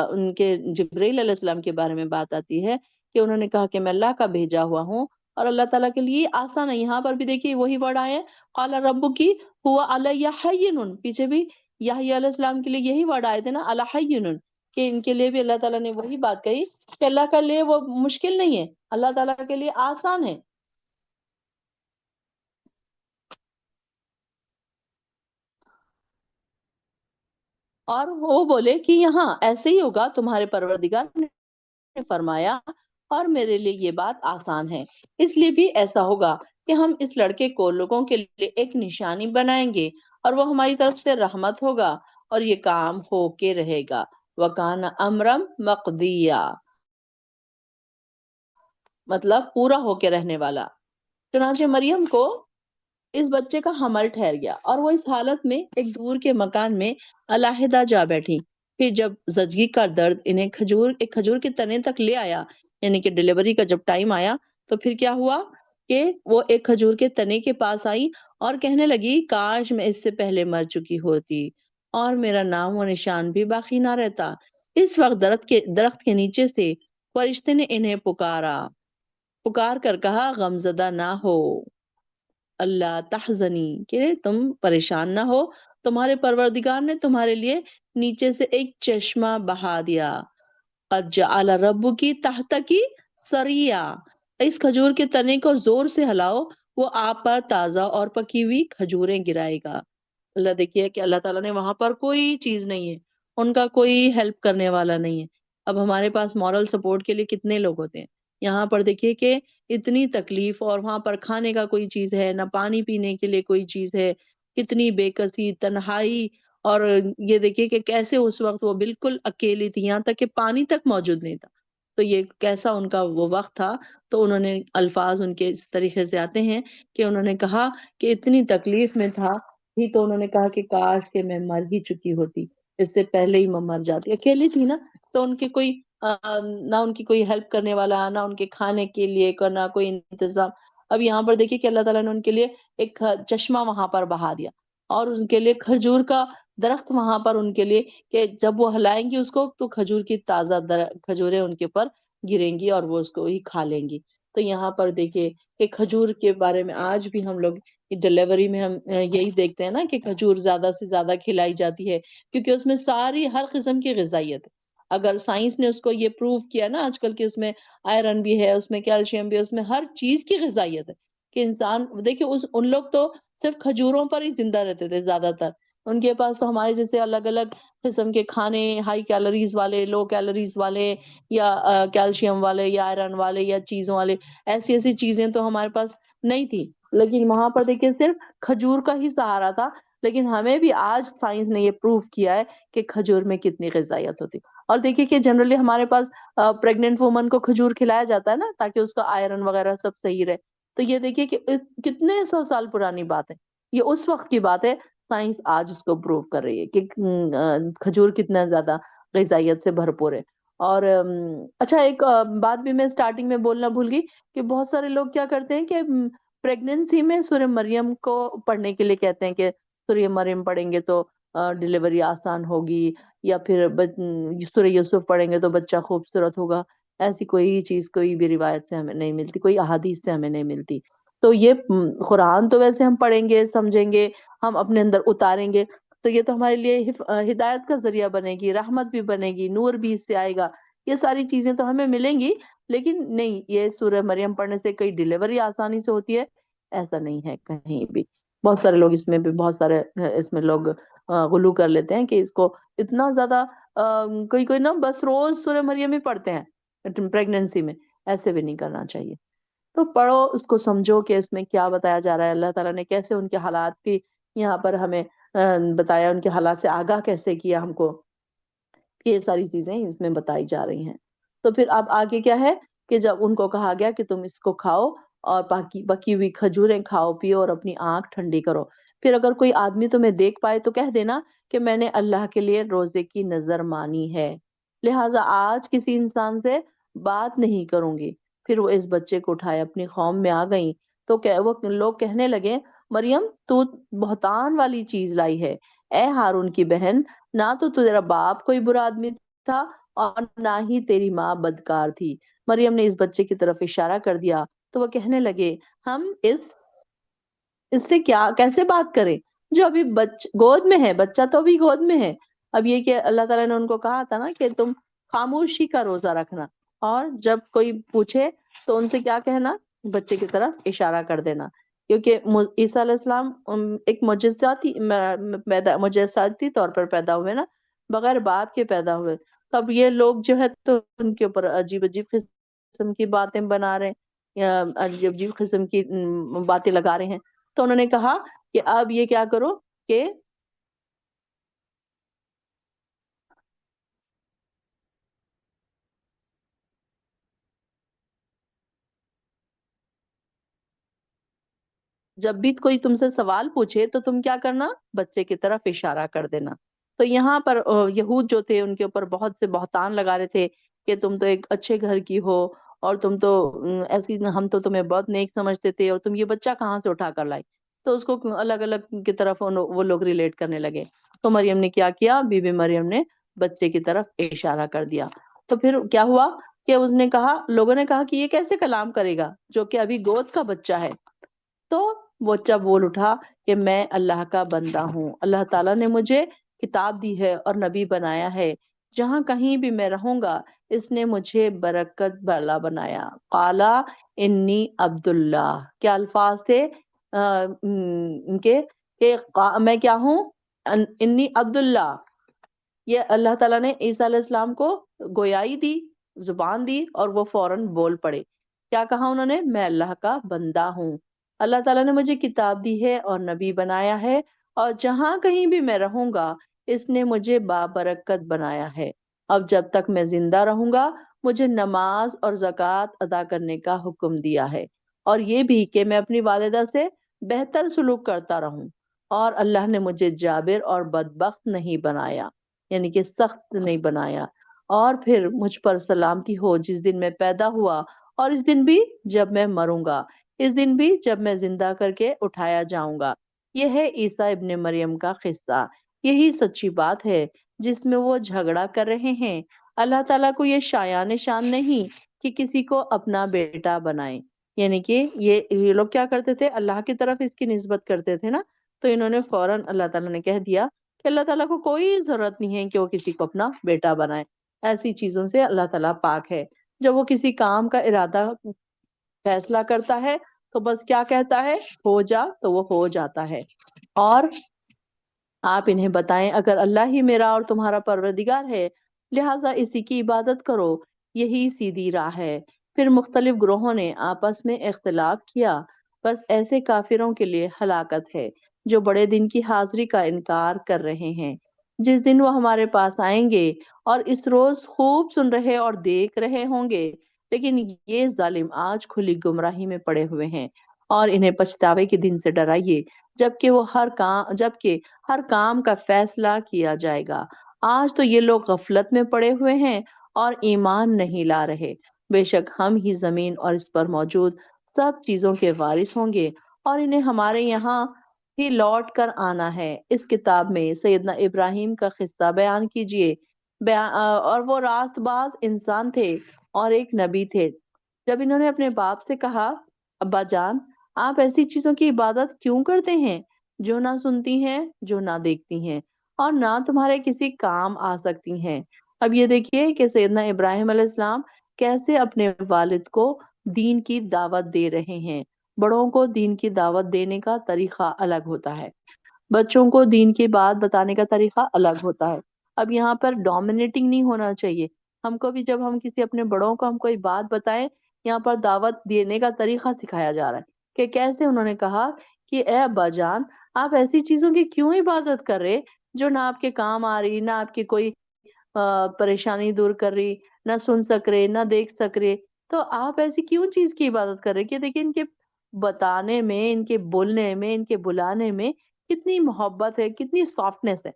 ان کے جبرائیل علیہ السلام کے بارے میں بات آتی ہے کہ انہوں نے کہا کہ میں اللہ کا بھیجا ہوا ہوں اور اللہ تعالیٰ کے لیے آسان ہے. یہاں پر بھی دیکھیے وہی ورڈ آئے ہیں قال ربکی ہوا علیہ حین. پیچھے بھی یحییٰ علیہ السلام کے لیے یہی ورڈ آئے تھے نا علی حین، کہ ان کے لیے بھی اللہ تعالیٰ نے وہی بات کہی کہ اللہ کے لیے وہ مشکل نہیں ہے، اللہ تعالیٰ کے لیے آسان ہے. اور وہ بولے کہ یہاں ایسے ہی ہوگا، تمہارے پروردگار نے فرمایا اور میرے لیے یہ بات آسان ہے، اس لیے بھی ایسا ہوگا کہ ہم اس لڑکے کو لوگوں کے لیے ایک نشانی بنائیں گے اور وہ ہماری طرف سے رحمت ہوگا اور یہ کام ہو کے رہے گا. وَكَانَ أَمْرًا مَقْضِيًّا، مطلب پورا ہو کے رہنے والا. چنانچہ مریم کو اس بچے کا حمل ٹھہر گیا اور وہ اس حالت میں ایک دور کے مکان میں علیحدہ جا بیٹھی. پھر جب زچگی کا درد انہیں ایک کھجور کے تنے تک لے آیا، یعنی کہ ڈیلیوری کا جب ٹائم آیا تو پھر کیا ہوا کہ وہ ایک کھجور کے تنے کے پاس آئی اور کہنے لگی کاش میں اس سے پہلے مر چکی ہوتی اور میرا نام و نشان بھی باقی نہ رہتا. اس وقت درخت کے نیچے سے فرشتے نے انہیں پکار کر کہا غمزدہ نہ ہو، اللہ تحزنی، کہ تم پریشان نہ ہو، تمہارے پروردگار نے تمہارے لیے نیچے سے ایک چشمہ بہا دیا. قد جعل ربکی تحتکی سریا، اس کھجور کے تنے کو زور سے ہلاؤ، وہ آپ پر تازہ اور پکی ہوئی کھجوریں گرائے گا۔ اللہ دیکھیے کہ اللہ تعالیٰ نے وہاں پر کوئی چیز نہیں ہے، ان کا کوئی ہیلپ کرنے والا نہیں ہے۔ اب ہمارے پاس مورل سپورٹ کے لیے کتنے لوگ ہوتے ہیں، یہاں پر دیکھیے کہ اتنی تکلیف، اور وہاں پر کھانے کا کوئی چیز ہے نہ، پانی پینے کے لیے کوئی چیز ہے، کتنی بے کسی، تنہائی۔ اور یہ دیکھیے کہ کیسے اس وقت وہ بالکل اکیلی تھی، یہاں تک کہ پانی تک موجود نہیں تھا۔ تو یہ کیسا ان کا وہ وقت تھا۔ تو انہوں نے الفاظ ان کے اس طریقے سے آتے ہیں کہ انہوں نے کہا کہ اتنی تکلیف میں تھا ہی، تو انہوں نے کہا کہ کاش کہ میں مر ہی چکی ہوتی، اس سے پہلے ہی میں مر جاتی۔ اکیلی تھی نا، تو ان کے کوئی نہ ان کی کوئی ہیلپ کرنے والا، نہ ان کے کھانے کے لیے نہ کوئی انتظام۔ اب یہاں پر دیکھیے کہ اللہ تعالیٰ نے ان کے لیے ایک چشمہ وہاں پر بہا دیا، اور ان کے لیے کھجور کا درخت وہاں پر ان کے لیے، کہ جب وہ ہلائیں گی اس کو تو کھجور کی تازہ کھجوریں ان کے پر گریں گی اور وہ اس کو ہی کھا لیں گی۔ تو یہاں پر دیکھیے کہ کھجور کے بارے میں آج بھی ہم لوگ ڈلیوری میں ہم یہی دیکھتے ہیں نا کہ کھجور زیادہ سے زیادہ کھلائی جاتی ہے، کیونکہ اس میں ساری ہر قسم کی غذائیت ہے۔ اگر سائنس نے اس کو یہ پروو کیا نا آج کل، کہ اس میں آئرن بھی ہے، اس میں کیلشیم بھی ہے، اس میں ہر چیز کی غذائیت ہے، کہ انسان دیکھیے ان لوگ تو صرف کھجوروں پر ہی زندہ رہتے تھے زیادہ تر۔ ان کے پاس تو ہمارے جیسے الگ الگ قسم کے کھانے، ہائی کیلوریز والے، لو کیلوریز والے، یا کیلشیم والے، یا آئرن والے، یا چیزوں والے، ایسی ایسی چیزیں تو ہمارے پاس نہیں تھی۔ لیکن وہاں پر دیکھیے صرف کھجور کا ہی سہارا تھا۔ لیکن ہمیں بھی آج سائنس نے یہ پروف کیا ہے کہ کھجور میں کتنی غذائیت ہوتی۔ اور دیکھیے کہ جنرلی ہمارے پاس پریگننٹ وومن کو کھجور کھلایا جاتا ہے نا، تاکہ اس کا آئرن وغیرہ سب صحیح رہے۔ تو یہ دیکھیے کہ کتنے سو سال پرانی بات ہے، یہ اس وقت کی بات ہے، سائنس آج اس کو پروو کر رہی ہے کہ کھجور کتنا زیادہ غذائیت سے بھرپور ہے۔ اور اچھا، ایک بات بھی میں سٹارٹنگ میں بولنا بھول گئی، کہ بہت سارے لوگ کیا کرتے ہیں کہ پریگننسی میں سورہ مریم کو پڑھنے کے لیے کہتے ہیں کہ سورہ مریم پڑھیں گے تو ڈلیوری آسان ہوگی، یا پھر سورہ یوسف پڑھیں گے تو بچہ خوبصورت ہوگا۔ ایسی کوئی چیز کوئی بھی روایت سے ہمیں نہیں ملتی، کوئی احادیث سے ہمیں نہیں ملتی۔ تو یہ قرآن تو ویسے ہم پڑھیں گے، سمجھیں گے، ہم اپنے اندر اتاریں گے، تو یہ تو ہمارے لیے ہدایت کا ذریعہ بنے گی، رحمت بھی بنے گی، نور بھی اس سے آئے گا، یہ ساری چیزیں تو ہمیں ملیں گی۔ لیکن نہیں، یہ سورہ مریم پڑھنے سے کوئی ڈلیوری آسانی سے ہوتی ہے، ایسا نہیں ہے کہیں بھی۔ بہت سارے لوگ اس میں بھی، بہت سارے اس میں لوگ غلو کر لیتے ہیں کہ اس کو اتنا زیادہ کوئی کوئی نا بس روز سورہ مریم ہی پڑھتے ہیں پریگننسی میں، ایسے بھی نہیں کرنا چاہیے۔ تو پڑھو، اس کو سمجھو کہ اس میں کیا بتایا جا رہا ہے، اللہ تعالیٰ نے کیسے ان کے حالات بھی یہاں پر ہمیں بتایا، ان کے حالات سے آگاہ کیسے کیا ہم کو، یہ ساری چیزیں اس میں بتائی جا رہی ہیں۔ تو پھر اب آگے کیا ہے کہ جب ان کو کہا گیا کہ تم اس کو کھاؤ، اور بکی ہوئی کھجوریں کھاؤ پیو، اور اپنی آنکھ ٹھنڈی کرو، پھر اگر کوئی آدمی تمہیں دیکھ پائے تو کہہ دینا کہ میں نے اللہ کے لیے روزے کی نظر مانی ہے، لہٰذا آج کسی انسان سے بات نہیں کروں گی۔ پھر وہ اس بچے کو اٹھائے اپنی قوم میں آ گئیں، تو وہ لوگ کہنے لگے، مریم تو بہتان والی چیز لائی ہے، اے ہارون کی بہن، نہ تو تیرا باپ کوئی برا آدمی تھا، اور نہ ہی تیری ماں بدکار تھی۔ مریم نے اس بچے کی طرف اشارہ کر دیا، تو وہ کہنے لگے، ہم اس سے کیسے بات کریں جو ابھی گود میں ہے، بچہ تو ابھی گود میں ہے۔ اب یہ کہ اللہ تعالیٰ نے ان کو کہا تھا نا کہ تم خاموشی کا روزہ رکھنا، اور جب کوئی پوچھے تو ان سے کیا کہنا، بچے کی طرف اشارہ کر دینا، کیونکہ عیسیٰ علیہ السلام ایک معجزاتی طور پر پیدا ہوئے نا، بغیر باپ کے پیدا ہوئے۔ تب یہ لوگ جو ہے تو ان کے اوپر عجیب عجیب قسم کی باتیں بنا رہے ہیں، یا عجیب عجیب قسم کی باتیں لگا رہے ہیں۔ تو انہوں نے کہا کہ اب یہ کیا کرو کہ جب بھی کوئی تم سے سوال پوچھے تو تم کیا کرنا، بچے کی طرف اشارہ کر دینا۔ تو یہاں پر یہود جو تھے ان کے اوپر بہت سے بہتان لگا رہے تھے کہ تم تو ایک اچھے گھر کی ہو، اور تم تو ایسی، ہم تو تمہیں بہت نیک سمجھتے تھے، اور تم یہ بچہ کہاں سے اٹھا کر لائی۔ تو اس کو الگ الگ کی طرف وہ لوگ ریلیٹ کرنے لگے۔ تو مریم نے کیا کیا، بی بی مریم نے بچے کی طرف اشارہ کر دیا۔ تو پھر کیا ہوا کہ اس نے کہا، لوگوں نے کہا کہ یہ کیسے کلام کرے گا جو کہ ابھی گود کا بچہ ہے۔ تو بچہ بول اٹھا کہ میں اللہ کا بندہ ہوں، اللہ تعالیٰ نے مجھے کتاب دی ہے اور نبی بنایا ہے، جہاں کہیں بھی میں رہوں گا اس نے مجھے برکت والا بنایا۔ قالا انی عبداللہ، کیا الفاظ تھے ان کے کہ میں کیا ہوں، انی عبداللہ. یہ اللہ تعالیٰ نے عیسیٰ علیہ السلام کو گویائی دی، زبان دی، اور وہ فوراً بول پڑے. کیا کہا انہوں نے؟ میں اللہ کا بندہ ہوں، اللہ تعالیٰ نے مجھے کتاب دی ہے اور نبی بنایا ہے، اور جہاں کہیں بھی میں رہوں گا اس نے مجھے بابرکت بنایا ہے. اب جب تک میں زندہ رہوں گا مجھے نماز اور زکوٰۃ ادا کرنے کا حکم دیا ہے، اور یہ بھی کہ میں اپنی والدہ سے بہتر سلوک کرتا رہوں. اور اللہ نے مجھے جابر اور بدبخت نہیں بنایا، یعنی کہ سخت نہیں بنایا. اور پھر مجھ پر سلامتی ہو جس دن میں پیدا ہوا، اور اس دن بھی جب میں مروں گا، اس دن بھی جب میں زندہ کر کے اٹھایا جاؤں گا. یہ ہے عیسیٰ ابن مریم کا قصہ. یہی سچی بات ہے جس میں وہ جھگڑا کر رہے ہیں. اللہ تعالیٰ کو یہ شایان شان نہیں کہ کسی کو اپنا بیٹا بنائے. یعنی کہ یہ لوگ کیا کرتے تھے، اللہ کی طرف اس کی نسبت کرتے تھے نا، تو انہوں نے فوراً اللہ تعالیٰ نے کہہ دیا کہ اللہ تعالیٰ کو کوئی ضرورت نہیں ہے کہ وہ کسی کو اپنا بیٹا بنائے. ایسی چیزوں سے اللہ تعالیٰ پاک ہے. جب وہ کسی کام کا ارادہ فیصلہ کرتا ہے تو بس کیا کہتا ہے، ہو جا، تو وہ ہو جاتا ہے. اور آپ انہیں بتائیں اگر اللہ ہی میرا اور تمہارا پروردگار ہے لہٰذا اسی کی عبادت کرو، یہی سیدھی راہ ہے. پھر مختلف گروہوں نے آپس میں اختلاف کیا، بس ایسے کافروں کے لیے ہلاکت ہے جو بڑے دن کی حاضری کا انکار کر رہے ہیں. جس دن وہ ہمارے پاس آئیں گے اور اس روز خوب سن رہے اور دیکھ رہے ہوں گے، لیکن یہ ظالم آج کھلی گمراہی میں پڑے ہوئے ہیں. اور انہیں پچھتاوے کے دن سے ڈرائیے جبکہ ہر کام کا فیصلہ کیا جائے گا. آج تو یہ لوگ غفلت میں پڑے ہوئے ہیں اور ایمان نہیں لا رہے. بے شک ہم ہی زمین اور اس پر موجود سب چیزوں کے وارث ہوں گے، اور انہیں ہمارے یہاں ہی لوٹ کر آنا ہے. اس کتاب میں سیدنا ابراہیم کا قصہ بیان کیجیے. اور وہ راست باز انسان تھے اور ایک نبی تھے. جب انہوں نے اپنے باپ سے کہا، ابا جان آپ ایسی چیزوں کی عبادت کیوں کرتے ہیں جو نہ سنتی ہیں، جو نہ دیکھتی ہیں، اور نہ تمہارے کسی کام آ سکتی ہیں. اب یہ دیکھیے کہ سیدنا ابراہیم علیہ السلام کیسے اپنے والد کو دین کی دعوت دے رہے ہیں. بڑوں کو دین کی دعوت دینے کا طریقہ الگ ہوتا ہے، بچوں کو دین کی بات بتانے کا طریقہ الگ ہوتا ہے. اب یہاں پر ڈومینیٹنگ نہیں ہونا چاہیے. ہم کو بھی جب ہم کسی اپنے بڑوں کو ہم کوئی بات بتائیں، یہاں پر دعوت دینے کا طریقہ سکھایا جا رہا ہے کہ کیسے. انہوں نے کہا کہ اے ابا جان آپ ایسی چیزوں کی کیوں عبادت کر رہے جو نہ آپ کے کام آ رہی، نہ آپ کی کوئی پریشانی دور کر رہی، نہ سن سک رہے، نہ دیکھ سک رہے. تو آپ ایسی کیوں چیز کی عبادت کر رہے؟ کہ دیکھیں ان کے بتانے میں، ان کے بولنے میں، ان کے بلانے میں کتنی محبت ہے، کتنی سافٹنس ہے.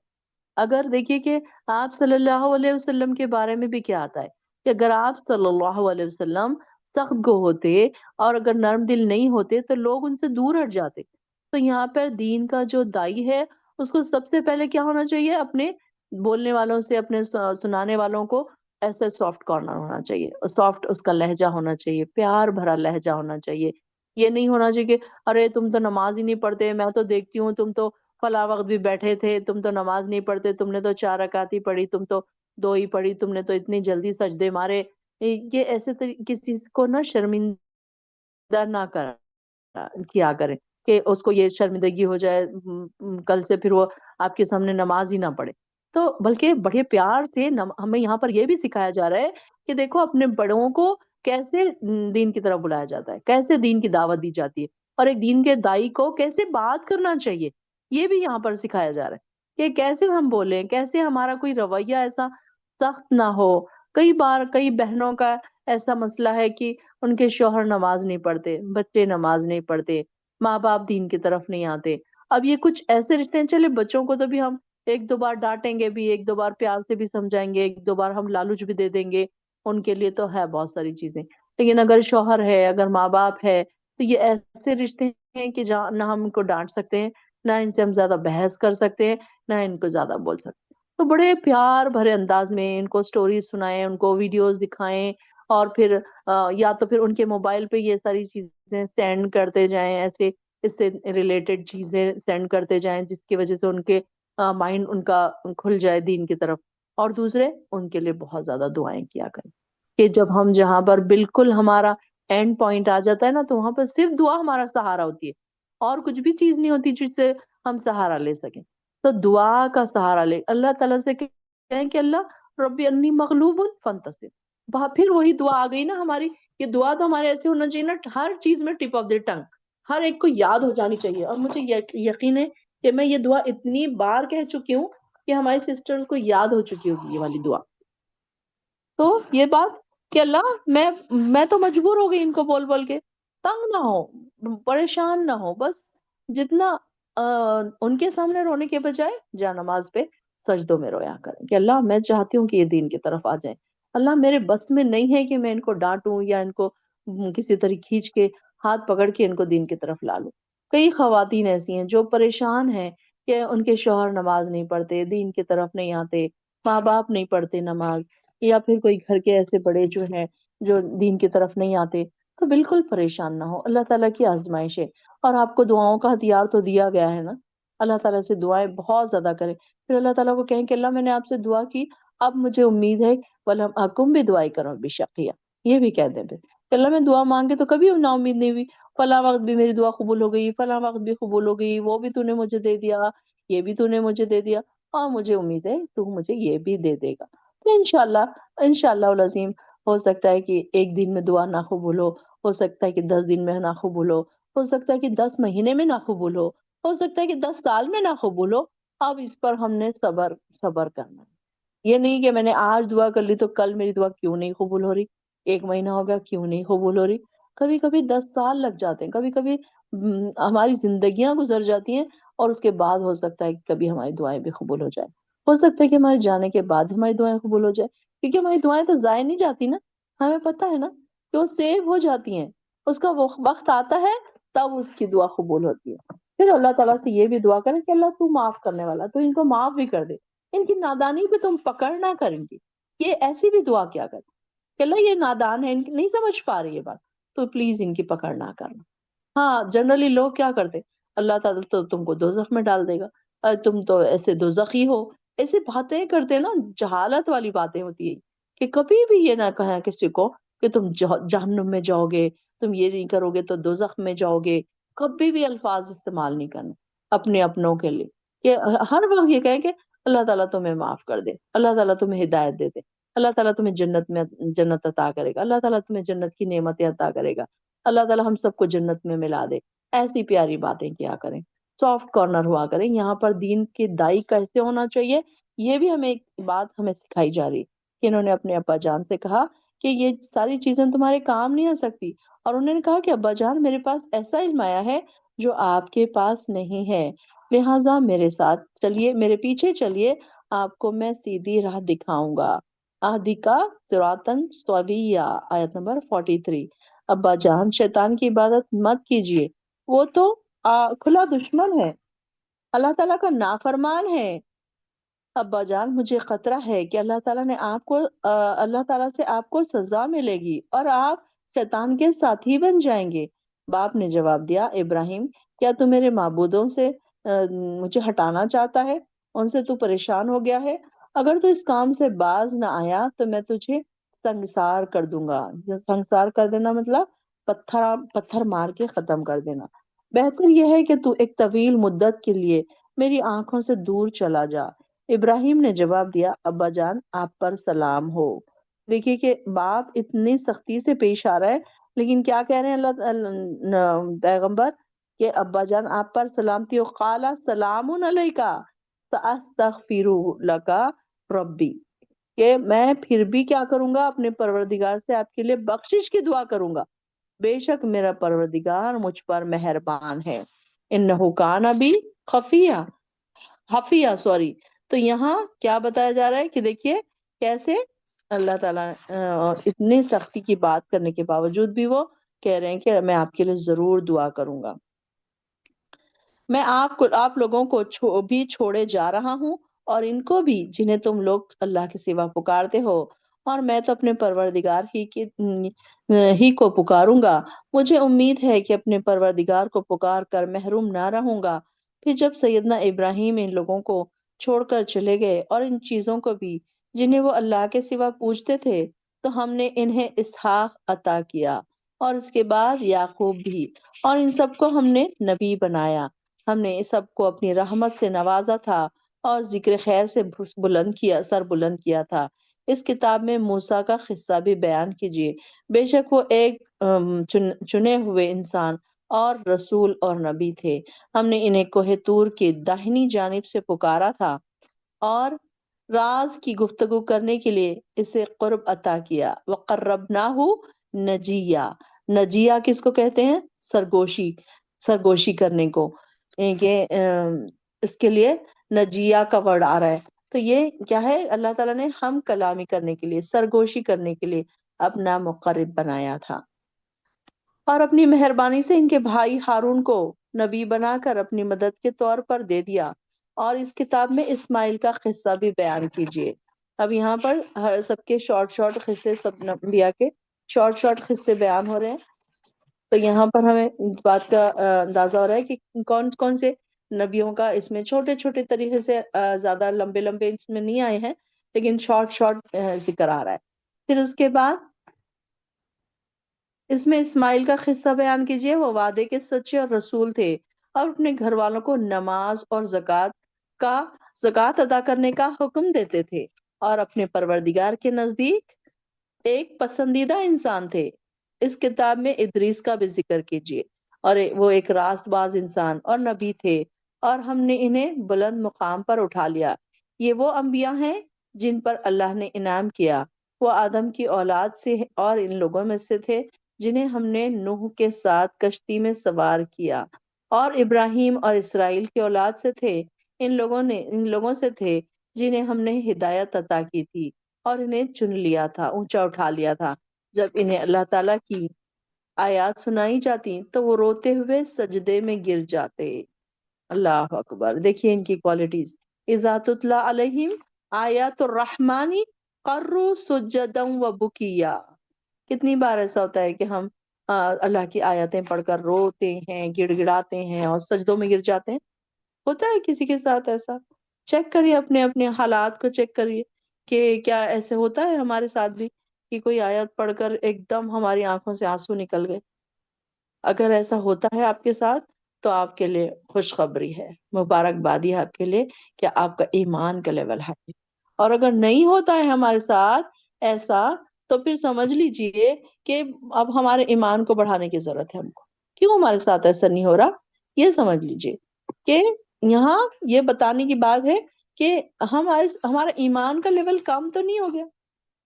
اگر دیکھیے کہ آپ صلی اللہ علیہ وسلم کے بارے میں بھی کیا آتا ہے کہ اگر آپ صلی اللہ علیہ وسلم سخت گو ہوتے اور اگر نرم دل نہیں ہوتے تو لوگ ان سے دور ہٹ جاتے. تو یہاں پر دین کا جو دائی ہے اس کو سب سے پہلے کیا ہونا چاہیے، اپنے بولنے والوں سے، اپنے سنانے والوں کو ایسے سافٹ کارنر ہونا چاہیے، سافٹ اس کا لہجہ ہونا چاہیے، پیار بھرا لہجہ ہونا چاہیے. یہ نہیں ہونا چاہیے کہ ارے تم تو نماز ہی نہیں پڑھتے، میں تو دیکھتی ہوں تم تو فلاں وقت بھی بیٹھے تھے، تم تو نماز نہیں پڑھتے، تم نے تو 4 رکعت ہی پڑھی، تم تو 2 ہی پڑھی، تم نے تو اتنی جلدی سجدے مارے. یہ ایسے کسی کو نہ شرمندہ نہ کیا کریں کہ اس کو یہ شرمندگی ہو جائے کل سے پھر وہ آپ کے سامنے نماز ہی نہ پڑھے. تو بلکہ بڑے پیار سے ہمیں یہاں پر یہ بھی سکھایا جا رہا ہے کہ دیکھو اپنے بڑوں کو کیسے دین کی طرف بلایا جاتا ہے، کیسے دین کی دعوت دی جاتی ہے، اور ایک دین کے دائی کو کیسے بات کرنا چاہیے. یہ بھی یہاں پر سکھایا جا رہا ہے کہ کیسے ہم بولیں، کیسے ہمارا کوئی رویہ ایسا سخت نہ ہو. کئی بار کئی بہنوں کا ایسا مسئلہ ہے کہ ان کے شوہر نماز نہیں پڑھتے، بچے نماز نہیں پڑھتے، ماں باپ دین کی طرف نہیں آتے. اب یہ کچھ ایسے رشتے ہیں، چلے بچوں کو تو بھی ہم 1-2 بار ڈانٹیں گے بھی، 1-2 بار پیار سے بھی سمجھائیں گے، 1-2 بار ہم لالچ بھی دے دیں گے، ان کے لیے تو ہے بہت ساری چیزیں. لیکن اگر شوہر ہے، اگر ماں باپ ہے، تو یہ ایسے رشتے ہیں کہ جہاں نہ ہم ان کو ڈانٹ سکتے ہیں، نہ ان سے ہم زیادہ بحث کر سکتے ہیں، نہ ان کو زیادہ بول سکتے ہیں. تو بڑے پیار بھرے انداز میں ان کو سٹوریز سنائیں، ان کو ویڈیوز دکھائیں، اور پھر یا تو پھر ان کے موبائل پہ یہ ساری چیزیں سینڈ کرتے جائیں، ایسے اس سے ریلیٹڈ چیزیں سینڈ کرتے جائیں جس کی وجہ سے ان کے مائنڈ ان کا کھل جائے دین کی طرف. اور دوسرے ان کے لیے بہت زیادہ دعائیں کیا کریں کہ جب ہم جہاں پر بالکل ہمارا اینڈ پوائنٹ آ جاتا ہے نا، تو وہاں پر صرف دعا ہمارا سہارا ہوتی ہے، اور کچھ بھی چیز نہیں ہوتی جس سے ہم سہارا لے سکیں. تو دعا کا سہارا لے، اللہ تعالیٰ سے کہیں کہ اللہ ربی انی مغلوب فانتصر. پھر وہی دعا آ گئی نا ہماری. یہ دعا تو ہمارے ایسے ہونا چاہیے نا، ہر چیز میں ٹپ آف دی ٹنگ، ہر ایک کو یاد ہو جانی چاہیے. اور مجھے یقین ہے کہ میں یہ دعا اتنی بار کہہ چکی ہوں کہ ہماری سسٹرز کو یاد ہو چکی ہوگی یہ والی دعا. تو یہ بات کہ اللہ میں تو مجبور ہو گئی ان کو بول بول کے. تنگ نہ ہو، پریشان نہ ہو، بس جتنا ان کے سامنے رونے کے بجائے جا نماز پہ سجدوں میں رویا کریں کہ اللہ میں چاہتی ہوں کہ یہ دین کی طرف آ جائیں. اللہ میرے بس میں نہیں ہے کہ میں ان کو ڈانٹوں یا ان کو کسی طرح کھینچ کے ہاتھ پکڑ کے ان کو دین کی طرف لا لوں. کئی خواتین ایسی ہیں جو پریشان ہیں کہ ان کے شوہر نماز نہیں پڑھتے، دین کی طرف نہیں آتے، ماں باپ نہیں پڑھتے نماز، یا پھر کوئی گھر کے ایسے بڑے جو ہیں جو دین کی طرف نہیں آتے. تو بالکل پریشان نہ ہو، اللہ تعالیٰ کی آزمائش ہے اور آپ کو دعاؤں کا ہتھیار تو دیا گیا ہے نا. اللہ تعالیٰ سے دعائیں بہت زیادہ کریں. پھر اللہ تعالیٰ کو کہیں کہ اللہ میں نے آپ سے دعا کی، اب مجھے امید ہے ولم اکم بھی دعائی کرو بھی شقیہ. یہ بھی کہہ دیں پھر کہ اللہ میں دعا مانگے تو کبھی نا امید نہیں ہوئی، فلاں وقت بھی میری دعا قبول ہو گئی، فلاں وقت بھی قبول ہو گئی، وہ بھی تو نے مجھے دے دیا، یہ بھی تو نے مجھے دے دیا، اور مجھے امید ہے تو مجھے یہ بھی دے دے گا. تو انشاءاللہ العظیم ہو سکتا ہے کہ ایک دن میں دعا نہ قبول ہو سکتا ہے کہ 10 دن میں نہ قبول ہو سکتا ہے کہ 10 مہینے میں نہ قبول ہو سکتا ہے کہ 10 سال میں نہ قبول ہو. اب اس پر ہم نے صبر کرنا ہے. یہ نہیں کہ میں نے آج دعا کر لی تو کل میری دعا کیوں نہیں قبول ہو رہی، 1 مہینہ ہو گیا کیوں نہیں قبول ہو رہی. کبھی کبھی 10 سال لگ جاتے ہیں، کبھی کبھی ہماری زندگیاں گزر جاتی ہیں، اور اس کے بعد ہو سکتا ہے کہ کبھی ہماری دعائیں بھی قبول ہو جائیں. ہو سکتا ہے کہ ہمارے جانے کے بعد ہماری دعائیں قبول ہو جائے، کیونکہ ہماری دعائیں تو ضائع نہیں جاتی نا. ہمیں پتہ ہے نا کہ وہ سیو ہو جاتی ہیں، اس کا وہ وقت آتا ہے تب اس کی دعا قبول ہوتی ہے. پھر اللہ تعالیٰ سے یہ بھی دعا کریں کہ اللہ تو معاف کرنے والا، تو ان کو معاف بھی کر دے، ان کی نادانی پہ تم پکڑ نہ کر ان کی. یہ ایسی بھی دعا کیا کرے کہ اللہ یہ نادان ہے، ان کی نہیں سمجھ پا رہی یہ بات، تو پلیز ان کی پکڑ نہ کرنا. ہاں جنرلی لوگ کیا کرتے، اللہ تعالیٰ تو تم کو دوزخ میں ڈال دے گا، تم تو ایسے دوزخی ہو، ایسے باتیں کرتے نا. جہالت والی باتیں ہوتی ہے کہ کبھی بھی یہ نہ کہیں کسی کو کہ تم جہنم میں جاؤ گے، تم یہ نہیں کرو گے تو دوزخ میں جاؤ گے. کبھی بھی الفاظ استعمال نہیں کرنے اپنے اپنوں کے لیے، کہ ہر وقت یہ کہیں کہ اللہ تعالیٰ تمہیں معاف کر دے، اللہ تعالیٰ تمہیں ہدایت دے دے، اللہ تعالیٰ تمہیں جنت عطا کرے گا، اللہ تعالیٰ تمہیں جنت کی نعمتیں عطا کرے گا، اللہ تعالیٰ ہم سب کو جنت میں ملا دے. ایسی پیاری باتیں کیا کریں، سافٹ کارنر ہوا کریں. یہاں پر دین کے دائی کیسے ہونا چاہیے، یہ بھی ہمیں ایک بات ہمیں سکھائی جا رہی کہ انہوں نے اپنے ابا جان سے کہا کہ یہ ساری چیزیں تمہارے کام نہیں آ سکتی، اور انہوں نے کہا کہ ابا جان میرے پاس ایسا علم آیا ہے جو آپ کے پاس نہیں ہے، لہٰذا میرے ساتھ چلیے، میرے پیچھے چلیے، آپ کو میں سیدھی راہ دکھاؤں گا. اہدیکا صراطن سویہ، آیت نمبر 43. ابا جان شیطان کی عبادت مت کیجیے، وہ تو کھلا دشمن ہے، اللہ تعالیٰ کا نافرمان ہے. ابا جان مجھے خطرہ ہے کہ اللہ تعالیٰ نے اللہ تعالیٰ سے آپ کو سزا ملے گی اور آپ شیطان کے ساتھی بن جائیں گے. باپ نے جواب دیا، ابراہیم کیا تو میرے معبودوں سے مجھے ہٹانا چاہتا ہے، ان سے تو پریشان ہو گیا ہے؟ اگر تو اس کام سے باز نہ آیا تو میں تجھے سنگسار کر دوں گا. سنگسار کر دینا مطلب پتھر مار کے ختم کر دینا. بہتر یہ ہے کہ تو ایک طویل مدت کے لیے میری آنکھوں سے دور چلا جا. ابراہیم نے جواب دیا، ابا جان آپ پر سلام ہو. دیکھیے کہ باپ اتنی سختی سے پیش آ رہا ہے، لیکن کیا کہہ رہے ہیں پیغمبر کہ ابا جان آپ پر سلامتی ہو. قال سلام علیکا ساستغفر لک ربی، کہ میں پھر بھی کیا کروں گا، اپنے پروردگار سے آپ کے لیے بخشش کی دعا کروں گا، بے شک میرا پروردگار مجھ پر مہربان ہے. انہ کان بی حفیہ سوری. تو یہاں کیا بتایا جا رہا ہے کہ دیکھیے کیسے اللہ تعالیٰ اتنی سختی کی بات کرنے کے باوجود بھی وہ کہہ رہے ہیں کہ میں آپ کے لیے ضرور دعا کروں گا. میں آپ لوگوں کو بھی چھوڑے جا رہا ہوں، اور ان کو بھی جنہیں تم لوگ اللہ کے سوا پکارتے ہو، اور میں تو اپنے پروردگار ہی کو پکاروں گا. مجھے امید ہے کہ اپنے پروردگار کو پکار کر محروم نہ رہوں گا. پھر جب سیدنا ابراہیم ان لوگوں کو چھوڑ کر چلے گئے اور ان چیزوں کو بھی جنہیں وہ اللہ کے سوا پوجتے تھے، تو ہم نے انہیں اسحاق عطا کیا اور اس کے بعد یعقوب بھی، اور ان سب کو ہم نے نبی بنایا، ہم نے اس سب کو اپنی رحمت سے نوازا تھا اور ذکر خیر سے سر بلند کیا تھا۔ اس کتاب میں موسیٰ کا قصہ بھی بیان کیجیے، بے شک وہ ایک چنے ہوئے انسان اور رسول اور نبی تھے۔ ہم نے انہیں کوہ طور کی داہنی جانب سے پکارا تھا اور راز کی گفتگو کرنے کے لیے اسے قرب عطا کیا۔ وَقَرَّبْنَاهُ نجیہ، نجیہ کس کو کہتے ہیں؟ سرگوشی کرنے کو، اس کے لیے نجیہ کا ورڈ آ رہا ہے۔ تو یہ کیا ہے؟ اللہ تعالیٰ نے ہم کلامی کرنے کے لیے، سرگوشی کرنے کے لیے اپنا مقرب بنایا تھا، اور اپنی مہربانی سے ان کے بھائی ہارون کو نبی بنا کر اپنی مدد کے طور پر دے دیا۔ اور اس کتاب میں اسماعیل کا قصہ بھی بیان کیجیے۔ اب یہاں پر سب کے شارٹ قصے، سب انبیاء کے شارٹ قصے بیان ہو رہے ہیں۔ تو یہاں پر ہمیں بات کا اندازہ ہو رہا ہے کہ کون کون سے نبیوں کا اس میں چھوٹے چھوٹے طریقے سے، زیادہ لمبے لمبے اس میں نہیں آئے ہیں، لیکن شارٹ ذکر آ رہا ہے۔ پھر اس کے بعد اس میں اسماعیل کا قصہ بیان کیجیے۔ وہ وعدے کے سچے اور رسول تھے، اور اپنے گھر والوں کو نماز اور زکوٰۃ ادا کرنے کا حکم دیتے تھے، اور اپنے پروردگار کے نزدیک ایک پسندیدہ انسان تھے۔ اس کتاب میں ادریس کا بھی ذکر کیجیے، اور وہ ایک راست باز انسان اور نبی تھے، اور ہم نے انہیں بلند مقام پر اٹھا لیا۔ یہ وہ انبیاء ہیں جن پر اللہ نے انعام کیا۔ وہ آدم کی اولاد سے اور ان لوگوں میں سے تھے جنہیں ہم نے نوح کے ساتھ کشتی میں سوار کیا، اور ابراہیم اور اسرائیل کی اولاد سے تھے، ان لوگوں سے تھے جنہیں ہم نے ہدایت عطا کی تھی اور انہیں چن لیا تھا، اونچا اٹھا لیا تھا۔ جب انہیں اللہ تعالیٰ کی آیات سنائی جاتی تو وہ روتے ہوئے سجدے میں گر جاتے۔ اللہ اکبر! دیکھیے ان کی کوالٹیز۔ اذا تتلی علیہم آیات الرحمن قروا سجدا وبکیا۔ کتنی بار ایسا ہوتا ہے کہ ہم اللہ کی آیتیں پڑھ کر روتے ہیں، گڑ گڑاتے ہیں اور سجدوں میں گر جاتے ہیں؟ ہوتا ہے کسی کے ساتھ ایسا؟ چیک کریے، اپنے اپنے حالات کو چیک کریے کہ کیا ایسے ہوتا ہے ہمارے ساتھ بھی کہ کوئی آیت پڑھ کر ایک دم ہماری آنکھوں سے آنسو نکل گئے۔ اگر ایسا ہوتا ہے آپ کے ساتھ تو آپ کے لیے خوشخبری ہے، مبارکبادی ہے آپ کے لیے کہ آپ کا ایمان کا لیول ہے۔ اور اگر نہیں ہوتا ہے ہمارے ساتھ ایسا تو پھر سمجھ لیجئے کہ اب ہمارے ایمان کو بڑھانے کی ضرورت ہے ہم کو۔ کیوں ہمارے ساتھ ایسا نہیں ہو رہا؟ یہ سمجھ لیجئے کہ یہاں یہ بتانے کی بات ہے کہ ہمارا ایمان کا لیول کم تو نہیں ہو گیا۔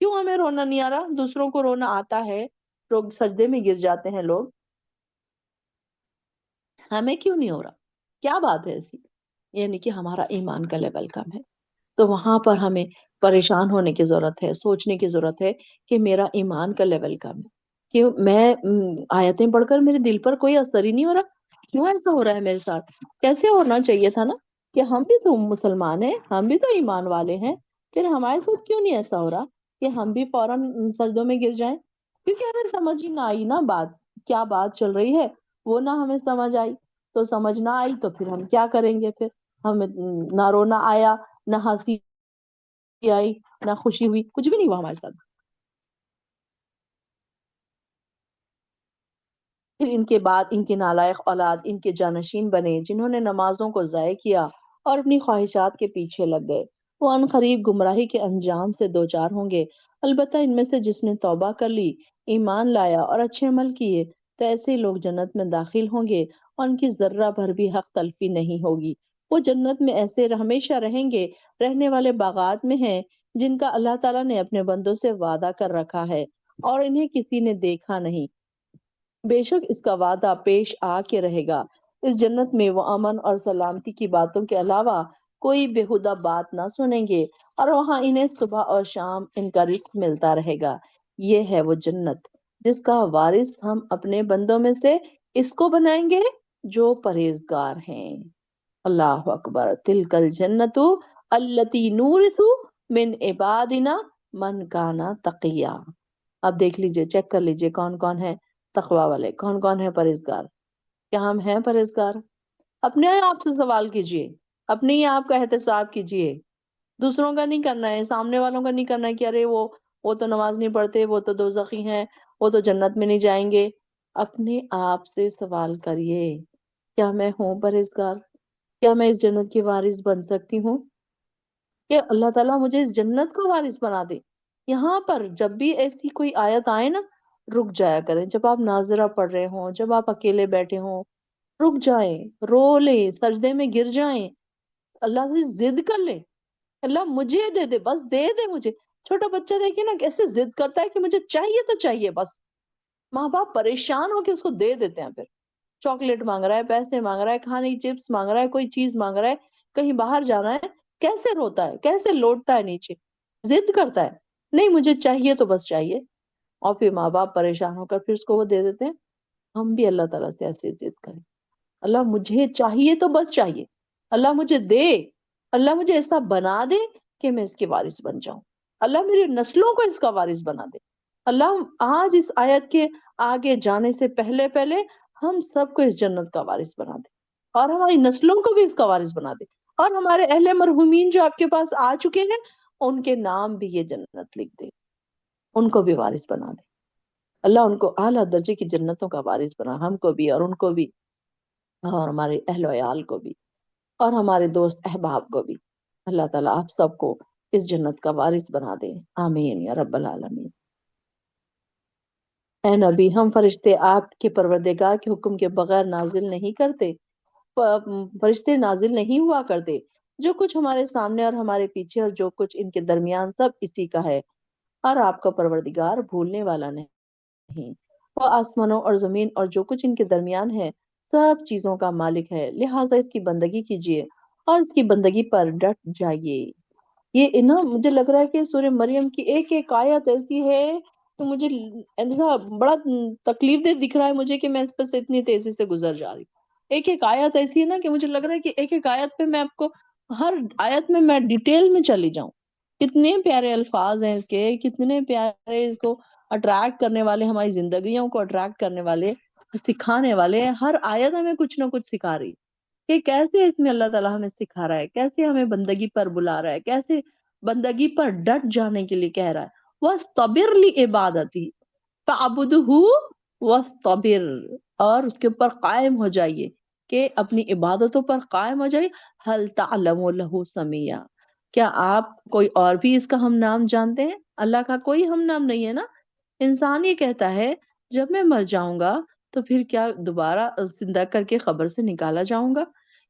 کیوں ہمیں رونا نہیں آ رہا؟ دوسروں کو رونا آتا ہے، لوگ سجدے میں گر جاتے ہیں لوگ، ہمیں کیوں نہیں ہو رہا؟ کیا بات ہے ایسی؟ یعنی کہ ہمارا ایمان کا لیول کم ہے۔ تو وہاں پر ہمیں پریشان ہونے کی ضرورت ہے، سوچنے کی ضرورت ہے کہ میرا ایمان کا لیول کم ہے، کہ میں آیتیں پڑھ کر میرے دل پر کوئی اثر ہی نہیں ہو رہا، کیوں ایسا ہو رہا ہے میرے ساتھ؟ کیسے ہونا چاہیے تھا نا کہ ہم بھی تو مسلمان ہیں، ہم بھی تو ایمان والے ہیں، پھر ہمارے ساتھ کیوں نہیں ایسا ہو رہا کہ ہم بھی فوراً سجدوں میں گر جائیں؟ کیونکہ ہمیں سمجھ ہی نہ آئی نا بات، کیا بات چل رہی ہے وہ نہ ہمیں سمجھ آئی، تو سمجھ نہ آئی تو پھر ہم کیا کریں گے؟ پھر ہمیں نہ رونا آیا، نہ ہنسی آئی، نہ خوشی ہوئی، کچھ بھی نہیں ہوا ہمارے ساتھ۔ پھر ان کے بعد ان کے نالائق اولاد ان کے جانشین بنے جنہوں نے نمازوں کو ضائع کیا اور اپنی خواہشات کے پیچھے لگ گئے۔ وہ ان قریب گمراہی کے انجام سے دوچار ہوں گے۔ البتہ ان میں سے جس نے توبہ کر لی، ایمان لایا اور اچھے عمل کیے تو ایسے لوگ جنت میں داخل ہوں گے اور ان کی ذرہ بھر بھی حق تلفی نہیں ہوگی۔ وہ جنت میں ایسے ہمیشہ رہیں گے، رہنے والے باغات میں ہیں جن کا اللہ تعالیٰ نے اپنے بندوں سے وعدہ کر رکھا ہے اور انہیں کسی نے دیکھا نہیں۔ بے شک اس کا وعدہ پیش آ کے رہے گا۔ اس جنت میں وہ امن اور سلامتی کی باتوں کے علاوہ کوئی بےہودہ بات نہ سنیں گے، اور وہاں انہیں صبح اور شام ان کا رزق ملتا رہے گا۔ یہ ہے وہ جنت جس کا وارث ہم اپنے بندوں میں سے اس کو بنائیں گے جو پرہیزگار ہیں۔ اللہ اکبر! تلک الجنت التی نورث من عبادنا من کانا تقیا۔ اب دیکھ لیجئے، چیک کر لیجئے کون کون ہے تقوی والے، کون کون ہے پرہیزگار۔ کیا ہم ہیں پرہیزگار؟ اپنے آپ سے سوال کیجئے، اپنے ہی آپ کا احتساب کیجئے، دوسروں کا نہیں کرنا ہے، سامنے والوں کا نہیں کرنا ہے کہ ارے وہ تو نماز نہیں پڑھتے، وہ تو دوزخی ہیں، وہ تو جنت میں نہیں جائیں گے۔ اپنے آپ سے سوال کریے، کیا میں ہوں پرہیزگار؟ کیا میں اس جنت کی وارث بن سکتی ہوں؟ کہ اللہ تعالیٰ مجھے اس جنت کا وارث بنا دے۔ یہاں پر جب بھی ایسی کوئی آیت آئے نا، رک جایا کریں۔ جب آپ ناظرہ پڑھ رہے ہوں، جب آپ اکیلے بیٹھے ہوں، رک جائیں، رو لیں، سجدے میں گر جائیں، اللہ سے ضد کر لیں، اللہ مجھے دے دے، بس دے دے مجھے۔ چھوٹا بچہ دیکھیے نا کیسے ضد کرتا ہے کہ مجھے چاہیے تو چاہیے بس، ماں باپ پریشان ہو کے اس کو دے دیتے ہیں۔ پھر چاکلیٹ مانگ رہا ہے، پیسے مانگ رہا ہے، کھانے کی چپس مانگ رہا ہے، کوئی چیز مانگ رہا ہے، کہیں باہر جانا ہے، کیسے روتا ہے، کیسے لوٹتا ہے نیچے، ضد کرتا ہے، نہیں مجھے چاہیے تو بس چاہیے۔ اور پھر ماں باپ پریشان ہو کر پھر اس کو وہ دے دیتے ہیں۔ ہم بھی اللہ تعالیٰ سے ایسے ضد کریں، اللہ مجھے چاہیے تو بس چاہیے، اللہ مجھے دے، اللہ مجھے ایسا بنا دے کہ میں اس کے وارث بن جاؤں، اللہ میری نسلوں کو اس کا وارث بنا دے۔ اللہ آج اس آیت کے آگے جانے سے پہلے پہلے ہم سب کو اس جنت کا وارث بنا دے، اور ہماری نسلوں کو بھی اس کا وارث بنا دے، اور ہمارے اہل مرحومین جو آپ کے پاس آ چکے ہیں ان کے نام بھی یہ جنت لکھ دے، ان کو بھی وارث بنا دے۔ اللہ ان کو اعلیٰ درجے کی جنتوں کا وارث بنا، ہم کو بھی اور ان کو بھی، اور ہمارے اہل و عیال کو بھی، اور ہمارے دوست احباب کو بھی۔ اللہ تعالیٰ آپ سب کو اس جنت کا وارث بنا دے، آمین یا رب العالمین۔ اے نبی، ہم فرشتے آپ کے پروردگار کے حکم کے بغیر نازل نہیں کرتے، فرشتے نازل نہیں ہوا کرتے۔ جو کچھ ہمارے سامنے اور ہمارے پیچھے اور جو کچھ ان کے درمیان سب اسی کا ہے، اور آپ کا پروردگار بھولنے والا نہیں۔ وہ آسمانوں اور زمین اور جو کچھ ان کے درمیان ہے سب چیزوں کا مالک ہے، لہٰذا اس کی بندگی کیجیے اور اس کی بندگی پر ڈٹ جائیے۔ یہ نا مجھے لگ رہا ہے کہ سورہ مریم کی ایک ایک آیت ایسی ہے تو مجھے ایسا بڑا تکلیف دہ دکھ رہا ہے مجھے کہ میں اس پر سے اتنی تیزی سے گزر جا رہی ہوں۔ ایک ایک آیت ایسی ہے نا کہ مجھے لگ رہا ہے کہ ایک ایک آیت پہ میں آپ کو، ہر آیت میں میں ڈیٹیل میں چلی جاؤں۔ کتنے پیارے الفاظ ہیں اس کے، کتنے پیارے اس کو اٹریکٹ کرنے والے، ہماری زندگیوں کو اٹریکٹ کرنے والے، سکھانے والے۔ ہر آیت ہمیں کچھ نہ کچھ سکھا رہی کہ کیسے اس میں اللہ تعالیٰ ہمیں سکھا رہا ہے، کیسے ہمیں بندگی پر بلا رہا ہے، کیسے بندگی پر ڈٹ جانے کے لیے کہہ رہا ہے۔ وَاسْتَبِرْ لِعِبَادَتِهِ فَاعْبُدْهُ وَاسْتَبِرْ، اور اس کے اوپر قائم ہو جائیے کہ اپنی عبادتوں پر قائم ہو جائیے۔ هَلْ تَعْلَمُ لَهُ سَمِيًّا، کیا آپ کوئی اور بھی اس کا ہم نام جانتے ہیں؟ اللہ کا کوئی ہم نام نہیں ہے نا۔ انسان یہ کہتا ہے جب میں مر جاؤں گا تو پھر کیا دوبارہ زندہ کر کے قبر سے نکالا جاؤں گا؟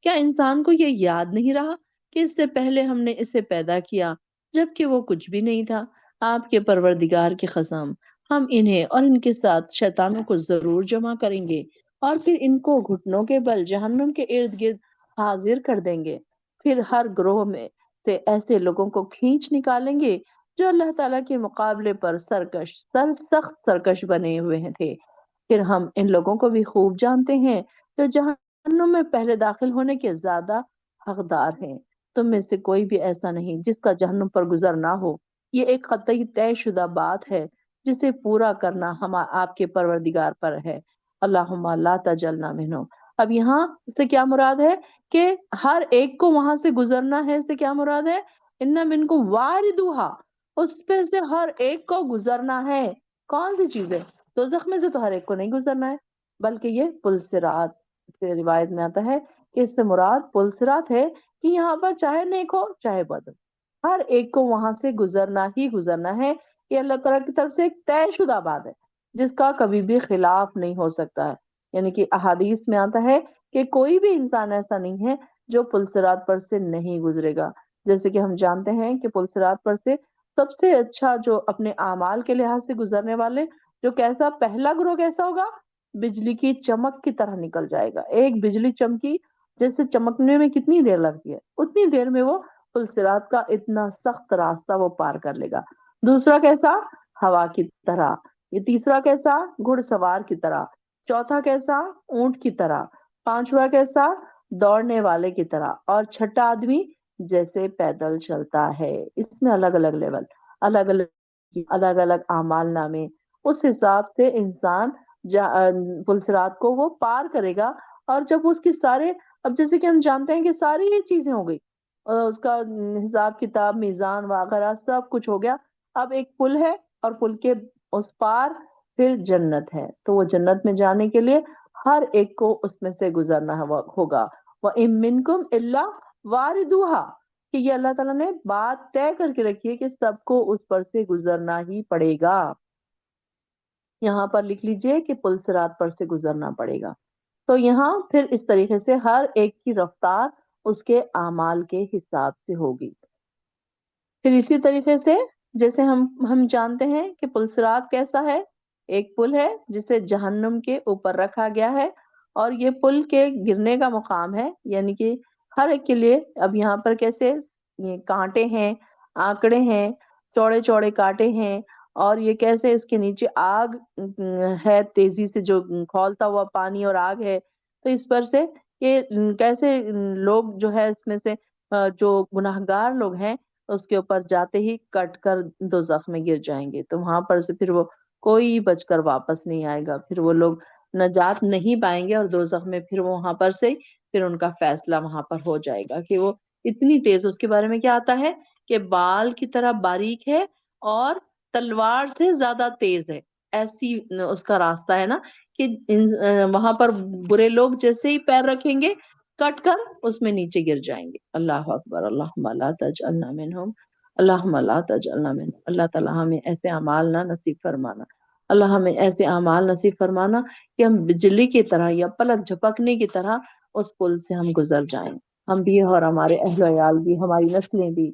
کیا انسان کو یہ یاد نہیں رہا کہ اس سے پہلے ہم نے اسے پیدا کیا جبکہ وہ کچھ بھی نہیں تھا؟ آپ کے پروردگار کی قسم، ہم انہیں اور ان کے ساتھ شیطانوں کو ضرور جمع کریں گے اور پھر ان کو گھٹنوں کے بل جہنم کے ارد گرد حاضر کر دیں گے۔ پھر ہر گروہ میں سے ایسے لوگوں کو کھینچ نکالیں گے جو اللہ تعالیٰ کے مقابلے پر سخت سرکش بنے ہوئے تھے۔ پھر ہم ان لوگوں کو بھی خوب جانتے ہیں جو جہنم میں پہلے داخل ہونے کے زیادہ حقدار ہیں۔ تم میں سے کوئی بھی ایسا نہیں جس کا جہنم پر گزر نہ ہو۔ یہ ایک قطعی طے شدہ بات ہے جسے پورا کرنا آپ کے پروردگار پر ہے۔ اللہم لا تجعلنا منہم۔ اب یہاں سے کیا مراد ہے کہ ہر ایک کو وہاں سے گزرنا ہے، اس سے کیا مراد ہے؟ ان منکم واردوہا، اس پہ سے ہر ایک کو گزرنا ہے۔ کون سی چیز ہے؟ دوزخ میں سے تو ہر ایک کو نہیں گزرنا ہے، بلکہ یہ پل صراط سے روایت میں آتا ہے کہ اس سے مراد پل صراط ہے کہ یہاں پر چاہے نیک ہو چاہے بد، ہر ایک کو وہاں سے گزرنا ہی گزرنا ہے۔ یہ اللہ تعالیٰ کی طرف سے ایک طے شدہ بات ہے جس کا کبھی بھی خلاف نہیں ہو سکتا ہے۔ یعنی کہ احادیث میں آتا ہے کہ کوئی بھی انسان ایسا نہیں ہے جو پل صراط پر سے نہیں گزرے گا۔ جیسے کہ ہم جانتے ہیں کہ پل صراط پر سے سب سے اچھا جو اپنے اعمال کے لحاظ سے گزرنے والے، جو کیسا پہلا گروہ کیسا ہوگا؟ بجلی کی چمک کی طرح نکل جائے گا۔ ایک بجلی چمکی جیسے چمکنے میں کتنی دیر لگتی ہے، اتنی دیر میں وہ پل صراط کا اتنا سخت راستہ وہ پار کر لے گا۔ دوسرا کیسا؟ ہوا کی طرح۔ یہ تیسرا کیسا؟ گھڑ سوار کی طرح۔ چوتھا کیسا؟ اونٹ کی طرح۔ پانچواں کیسا؟ دوڑنے والے کی طرح۔ اور چھٹا آدمی جیسے پیدل چلتا ہے۔ اس میں الگ الگ لیول، الگ الگ اعمال نامے، اس حساب سے انسان پل صراط کو وہ پار کرے گا۔ اور جب اس کی سارے، اب جیسے کہ ہم جانتے ہیں کہ ساری یہ چیزیں ہو گئی، اس کا حساب کتاب، میزان وغیرہ سب کچھ ہو گیا، اب ایک پل ہے اور پل کے اس پار پھر جنت ہے، تو وہ جنت میں جانے کے لیے ہر ایک کو اس میں سے گزرنا ہوگا۔ وَإِن مِّنكُمْ إِلَّا وَارِدُوهَا، کہ یہ اللہ تعالیٰ نے بات طے کر کے رکھی ہے کہ سب کو اس پر سے گزرنا ہی پڑے گا۔ یہاں پر لکھ لیجئے کہ پل صراط پر سے گزرنا پڑے گا۔ تو یہاں پھر اس طریقے سے ہر ایک کی رفتار اس کے اعمال کے حساب سے ہوگی۔ پھر اسی طریقے سے جیسے ہم جانتے ہیں کہ پل صراط کیسا ہے، ایک پل ہے جسے جہنم کے اوپر رکھا گیا ہے، اور یہ پل کے گرنے کا مقام ہے، یعنی کہ ہر ایک کے لیے اب یہاں پر کیسے یہ کانٹے ہیں، آنکڑے ہیں، چوڑے چوڑے کانٹے ہیں، اور یہ کیسے اس کے نیچے آگ ہے، تیزی سے جو کھولتا ہوا پانی اور آگ ہے، تو اس پر سے یہ کیسے لوگ جو ہے اس میں سے جو گناہگار لوگ ہیں اس کے اوپر جاتے ہی کٹ کر دوزخ میں گر جائیں گے، تو وہاں پر سے پھر وہ کوئی بچ کر واپس نہیں آئے گا، پھر وہ لوگ نجات نہیں پائیں گے، اور دوزخ میں پھر وہ وہاں پر سے پھر ان کا فیصلہ وہاں پر ہو جائے گا کہ وہ اتنی تیز، اس کے بارے میں کیا آتا ہے کہ بال کی طرح باریک ہے اور تلوار سے زیادہ تیز ہے، ایسی اس کا راستہ ہے نا کہ وہاں پر برے لوگ جیسے ہی پیر رکھیں گے کٹ کر اس میں نیچے گر جائیں گے۔ اللہ اکبر، اللہم لا تجعلنا منہم، اللہم لا تجعلنا منہم۔ اللہ تعالی ہمیں ایسے اعمال نہ نصیب فرمانا، اللہ ہمیں ایسے اعمال نصیب فرمانا کہ ہم بجلی کی طرح یا پلک جھپکنے کی طرح اس پل سے ہم گزر جائیں، ہم بھی اور ہمارے اہل وعیال بھی، ہماری نسلیں بھی،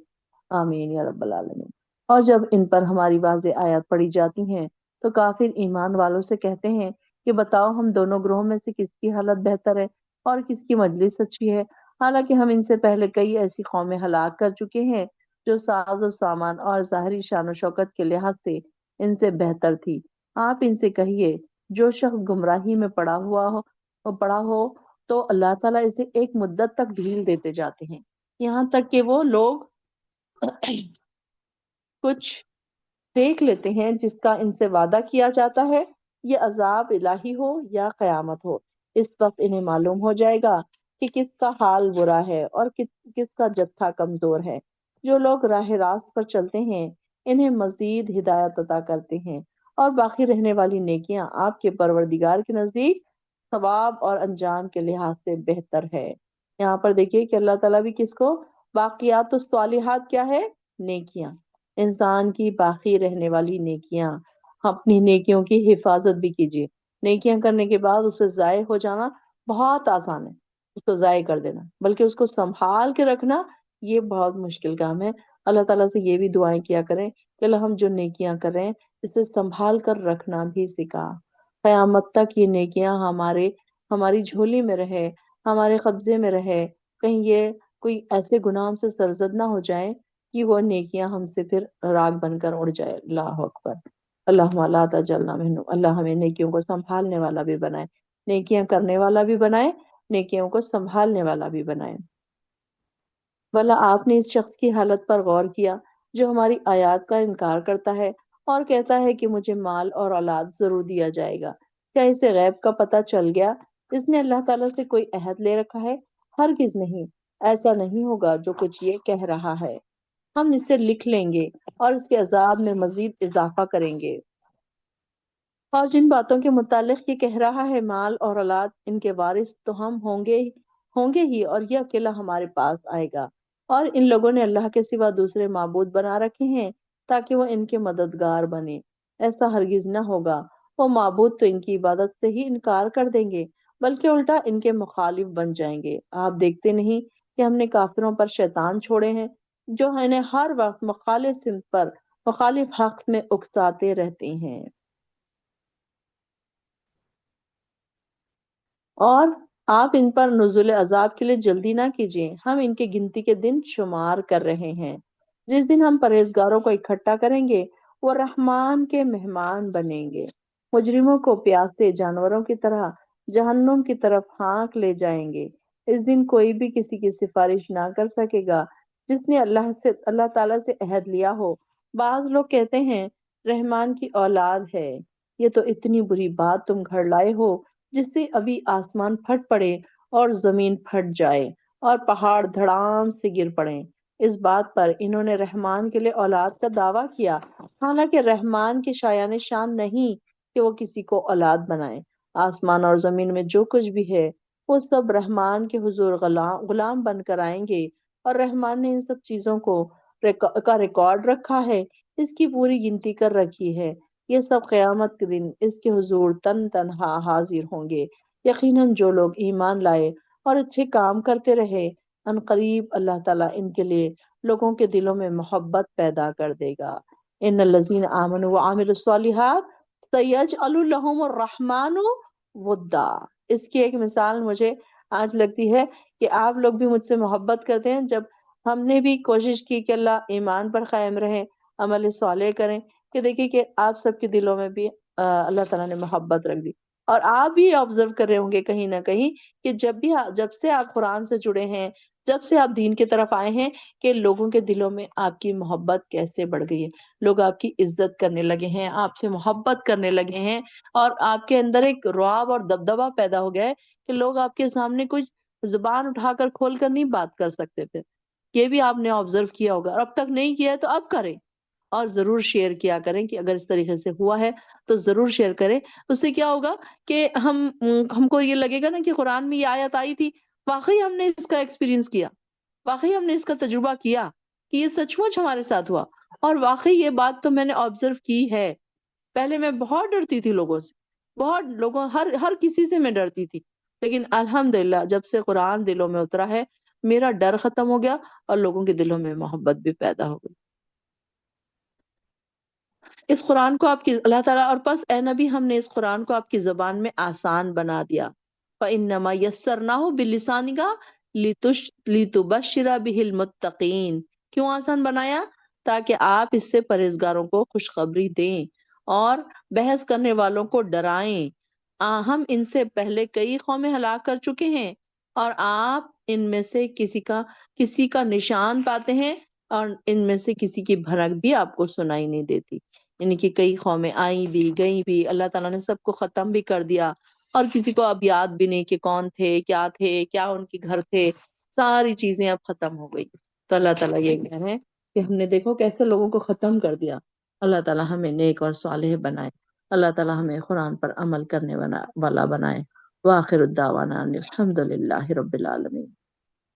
آمین یا رب العالمین۔ اور جب ان پر ہماری واضح آیات پڑھی جاتی ہیں تو کافر ایمان والوں سے کہتے ہیں کہ بتاؤ ہم دونوں گروہوں میں سے کس کی حالت بہتر ہے اور کس کی مجلس اچھی ہے، حالانکہ ہم ان سے پہلے کئی ایسی قومیں ہلاک کر چکے ہیں جو ساز و سامان اور ظاہری شان و شوکت کے لحاظ سے ان سے بہتر تھی۔ آپ ان سے کہیے جو شخص گمراہی میں پڑا ہو تو اللہ تعالیٰ اسے ایک مدت تک ڈھیل دیتے جاتے ہیں، یہاں تک کہ وہ لوگ کچھ دیکھ لیتے ہیں جس کا ان سے وعدہ کیا جاتا ہے، یہ عذاب الہی ہو یا قیامت ہو، اس وقت انہیں معلوم ہو جائے گا کہ کس کا حال برا ہے اور کس کا جتھا کمزور ہے۔ جو لوگ راہ راست پر چلتے ہیں انہیں مزید ہدایت عطا کرتے ہیں، اور باقی رہنے والی نیکیاں آپ کے پروردگار کے نزدیک ثواب اور انجام کے لحاظ سے بہتر ہے۔ یہاں پر دیکھیے کہ اللہ تعالیٰ بھی کس کو باقیات الصالحات کیا ہے، نیکیاں، انسان کی باقی رہنے والی نیکیاں، اپنی نیکیوں کی حفاظت بھی کیجیے۔ نیکیاں کرنے کے بعد اسے ضائع ہو جانا بہت آسان ہے، اس کو ضائع کر دینا، بلکہ اس کو سنبھال کے رکھنا یہ بہت مشکل کام ہے۔ اللہ تعالیٰ سے یہ بھی دعائیں کیا کریں کہ اللہ ہم جو نیکیاں کر رہے ہیں اسے سنبھال کر رکھنا بھی سکھا، قیامت تک یہ نیکیاں ہماری جھولی میں رہے، ہمارے قبضے میں رہے، کہیں یہ کوئی ایسے گناہ سے سرزد نہ ہو جائے کہ وہ نیکیاں ہم سے پھر راگ بن کر اڑ جائے۔ اللہ اکبر، اللہ لا تجعلنا منہم۔ اللہ ہمیں نیکیوں کو سنبھالنے والا بھی بنائے، نیکیاں کرنے والا بھی بنائے، نیکیوں کو سنبھالنے والا بھی بنائے۔ بھلا آپ نے اس شخص کی حالت پر غور کیا جو ہماری آیات کا انکار کرتا ہے اور کہتا ہے کہ مجھے مال اور اولاد ضرور دیا جائے گا؟ کیا اسے غیب کا پتہ چل گیا؟ اس نے اللہ تعالیٰ سے کوئی عہد لے رکھا ہے؟ ہرگز نہیں، ایسا نہیں ہوگا جو کچھ یہ کہہ رہا ہے۔ ہم اسے لکھ لیں گے اور اس کے عذاب میں مزید اضافہ کریں گے۔ اور جن باتوں کے متعلق یہ کہہ رہا ہے مال اور اولاد، ان کے وارث تو ہم ہوں گے ہی، اور یہ اکیلا ہمارے پاس آئے گا۔ اور ان لوگوں نے اللہ کے سوا دوسرے معبود بنا رکھے ہیں تاکہ وہ ان کے مددگار بنے، ایسا ہرگز نہ ہوگا، وہ معبود تو ان کی عبادت سے ہی انکار کر دیں گے بلکہ الٹا ان کے مخالف بن جائیں گے۔ آپ دیکھتے نہیں کہ ہم نے کافروں پر شیطان چھوڑے ہیں جو انہیں ہر وقت مخالف سمت پر، مخالف حق میں اکساتے رہتے ہیں۔ اور آپ ان پر نزول عذاب کے لیے جلدی نہ کیجیے، ہم ان کی گنتی کے دن شمار کر رہے ہیں۔ جس دن ہم پرہیزگاروں کو اکٹھا کریں گے وہ رحمان کے مہمان بنیں گے، مجرموں کو پیاسے جانوروں کی طرح جہنم کی طرف ہانک لے جائیں گے۔ اس دن کوئی بھی کسی کی سفارش نہ کر سکے گا جس نے اللہ تعالیٰ سے عہد لیا ہو۔ بعض لوگ کہتے ہیں رحمان کی اولاد ہے، یہ تو اتنی بری بات تم گھڑ لائے ہو جس سے ابھی آسمان پھٹ پڑے اور زمین پھٹ جائے اور پہاڑ دھڑام سے گر پڑیں۔ اس بات پر انہوں نے رحمان کے لیے اولاد کا دعویٰ کیا، حالانکہ رحمان کی شایان شان نہیں کہ وہ کسی کو اولاد بنائے۔ آسمان اور زمین میں جو کچھ بھی ہے وہ سب رحمان کے حضور غلام بن کر آئیں گے، اور رحمان نے ان سب چیزوں کا ریکارڈ رکھا ہے، اس کی پوری گنتی کر رکھی ہے۔ یہ سب قیامت کے دن اس کے حضور تن تنہا حاضر ہوں گے۔ یقیناً جو لوگ ایمان لائے اور اچھے کام کرتے رہے، ان قریب اللہ تعالیٰ ان کے لیے لوگوں کے دلوں میں محبت پیدا کر دے گا۔ ان الذین آمنوا وعملوا الصالحات سیجعل لهم الرحمن ودا۔ اس کی ایک مثال مجھے آج لگتی ہے کہ آپ لوگ بھی مجھ سے محبت کرتے ہیں، جب ہم نے بھی کوشش کی کہ اللہ ایمان پر قائم رہیں، عمل صالح کریں، کہ دیکھیں کہ آپ سب کے دلوں میں بھی اللہ تعالیٰ نے محبت رکھ دی۔ اور آپ بھی آبزرو کر رہے ہوں گے کہیں نہ کہیں کہ جب سے آپ قرآن سے جڑے ہیں، جب سے آپ دین کی طرف آئے ہیں، کہ لوگوں کے دلوں میں آپ کی محبت کیسے بڑھ گئی ہے، لوگ آپ کی عزت کرنے لگے ہیں، آپ سے محبت کرنے لگے ہیں، اور آپ کے اندر ایک رعب اور دبدبہ پیدا ہو گیا ہے کہ لوگ آپ کے سامنے کچھ زبان اٹھا کر کھول کر نہیں بات کر سکتے تھے۔ یہ بھی آپ نے آبزرو کیا ہوگا، اور اب تک نہیں کیا ہے تو اب کریں، اور ضرور شیئر کیا کریں کہ اگر اس طریقے سے ہوا ہے تو ضرور شیئر کریں۔ اس سے کیا ہوگا کہ ہم کو یہ لگے گا نا کہ قرآن میں یہ آیت آئی تھی، واقعی ہم نے اس کا ایکسپیرینس کیا، واقعی ہم نے اس کا تجربہ کیا کہ یہ سچ مچ ہمارے ساتھ ہوا، اور واقعی یہ بات تو میں نے آبزرو کی ہے۔ پہلے میں بہت ڈرتی تھی لوگوں سے، ہر کسی سے میں ڈرتی تھی، لیکن الحمدللہ جب سے قرآن دلوں میں اترا ہے میرا ڈر ختم ہو گیا، اور لوگوں کے دلوں میں محبت بھی پیدا ہو گئی۔ اس قرآن کو آپ کی اللہ تعالیٰ، اور پس اے نبی ہم نے اس قرآن کو آپ کی زبان میں آسان بنا دیا۔ فَإِنَّمَا يَسَّرْنَاهُ بِلِسَانِكَ لِتُبَشِّرَ بِهِ الْمُتَّقِينَ۔ کیوں آسان بنایا؟ تاکہ آپ اس سے پرہیزگاروں کو خوشخبری دیں اور بحث کرنے والوں کو ڈرائیں۔ ہم ان سے پہلے کئی قومیں ہلاک کر چکے ہیں، اور آپ ان میں سے کسی کا نشان پاتے ہیں، اور ان میں سے کسی کی بھنک بھی آپ کو سنائی نہیں دیتی۔ یعنی کہ کئی قومیں آئیں بھی گئیں بھی، اللہ تعالیٰ نے سب کو ختم بھی کر دیا، اور کسی کو اب یاد بھی نہیں کہ کون تھے، کیا ان کے گھر تھے، ساری چیزیں اب ختم ہو گئی۔ تو اللہ تعالیٰ یہ کہہ رہے ہیں کہ ہم نے دیکھو کیسے لوگوں کو ختم کر دیا۔ اللہ تعالیٰ ہمیں نیک اور صالح بنائے، اللہ تعالیٰ ہمیں قرآن پر عمل کرنے والا بنائے۔ وآخر الدعوانا الحمد للہ رب العالمین۔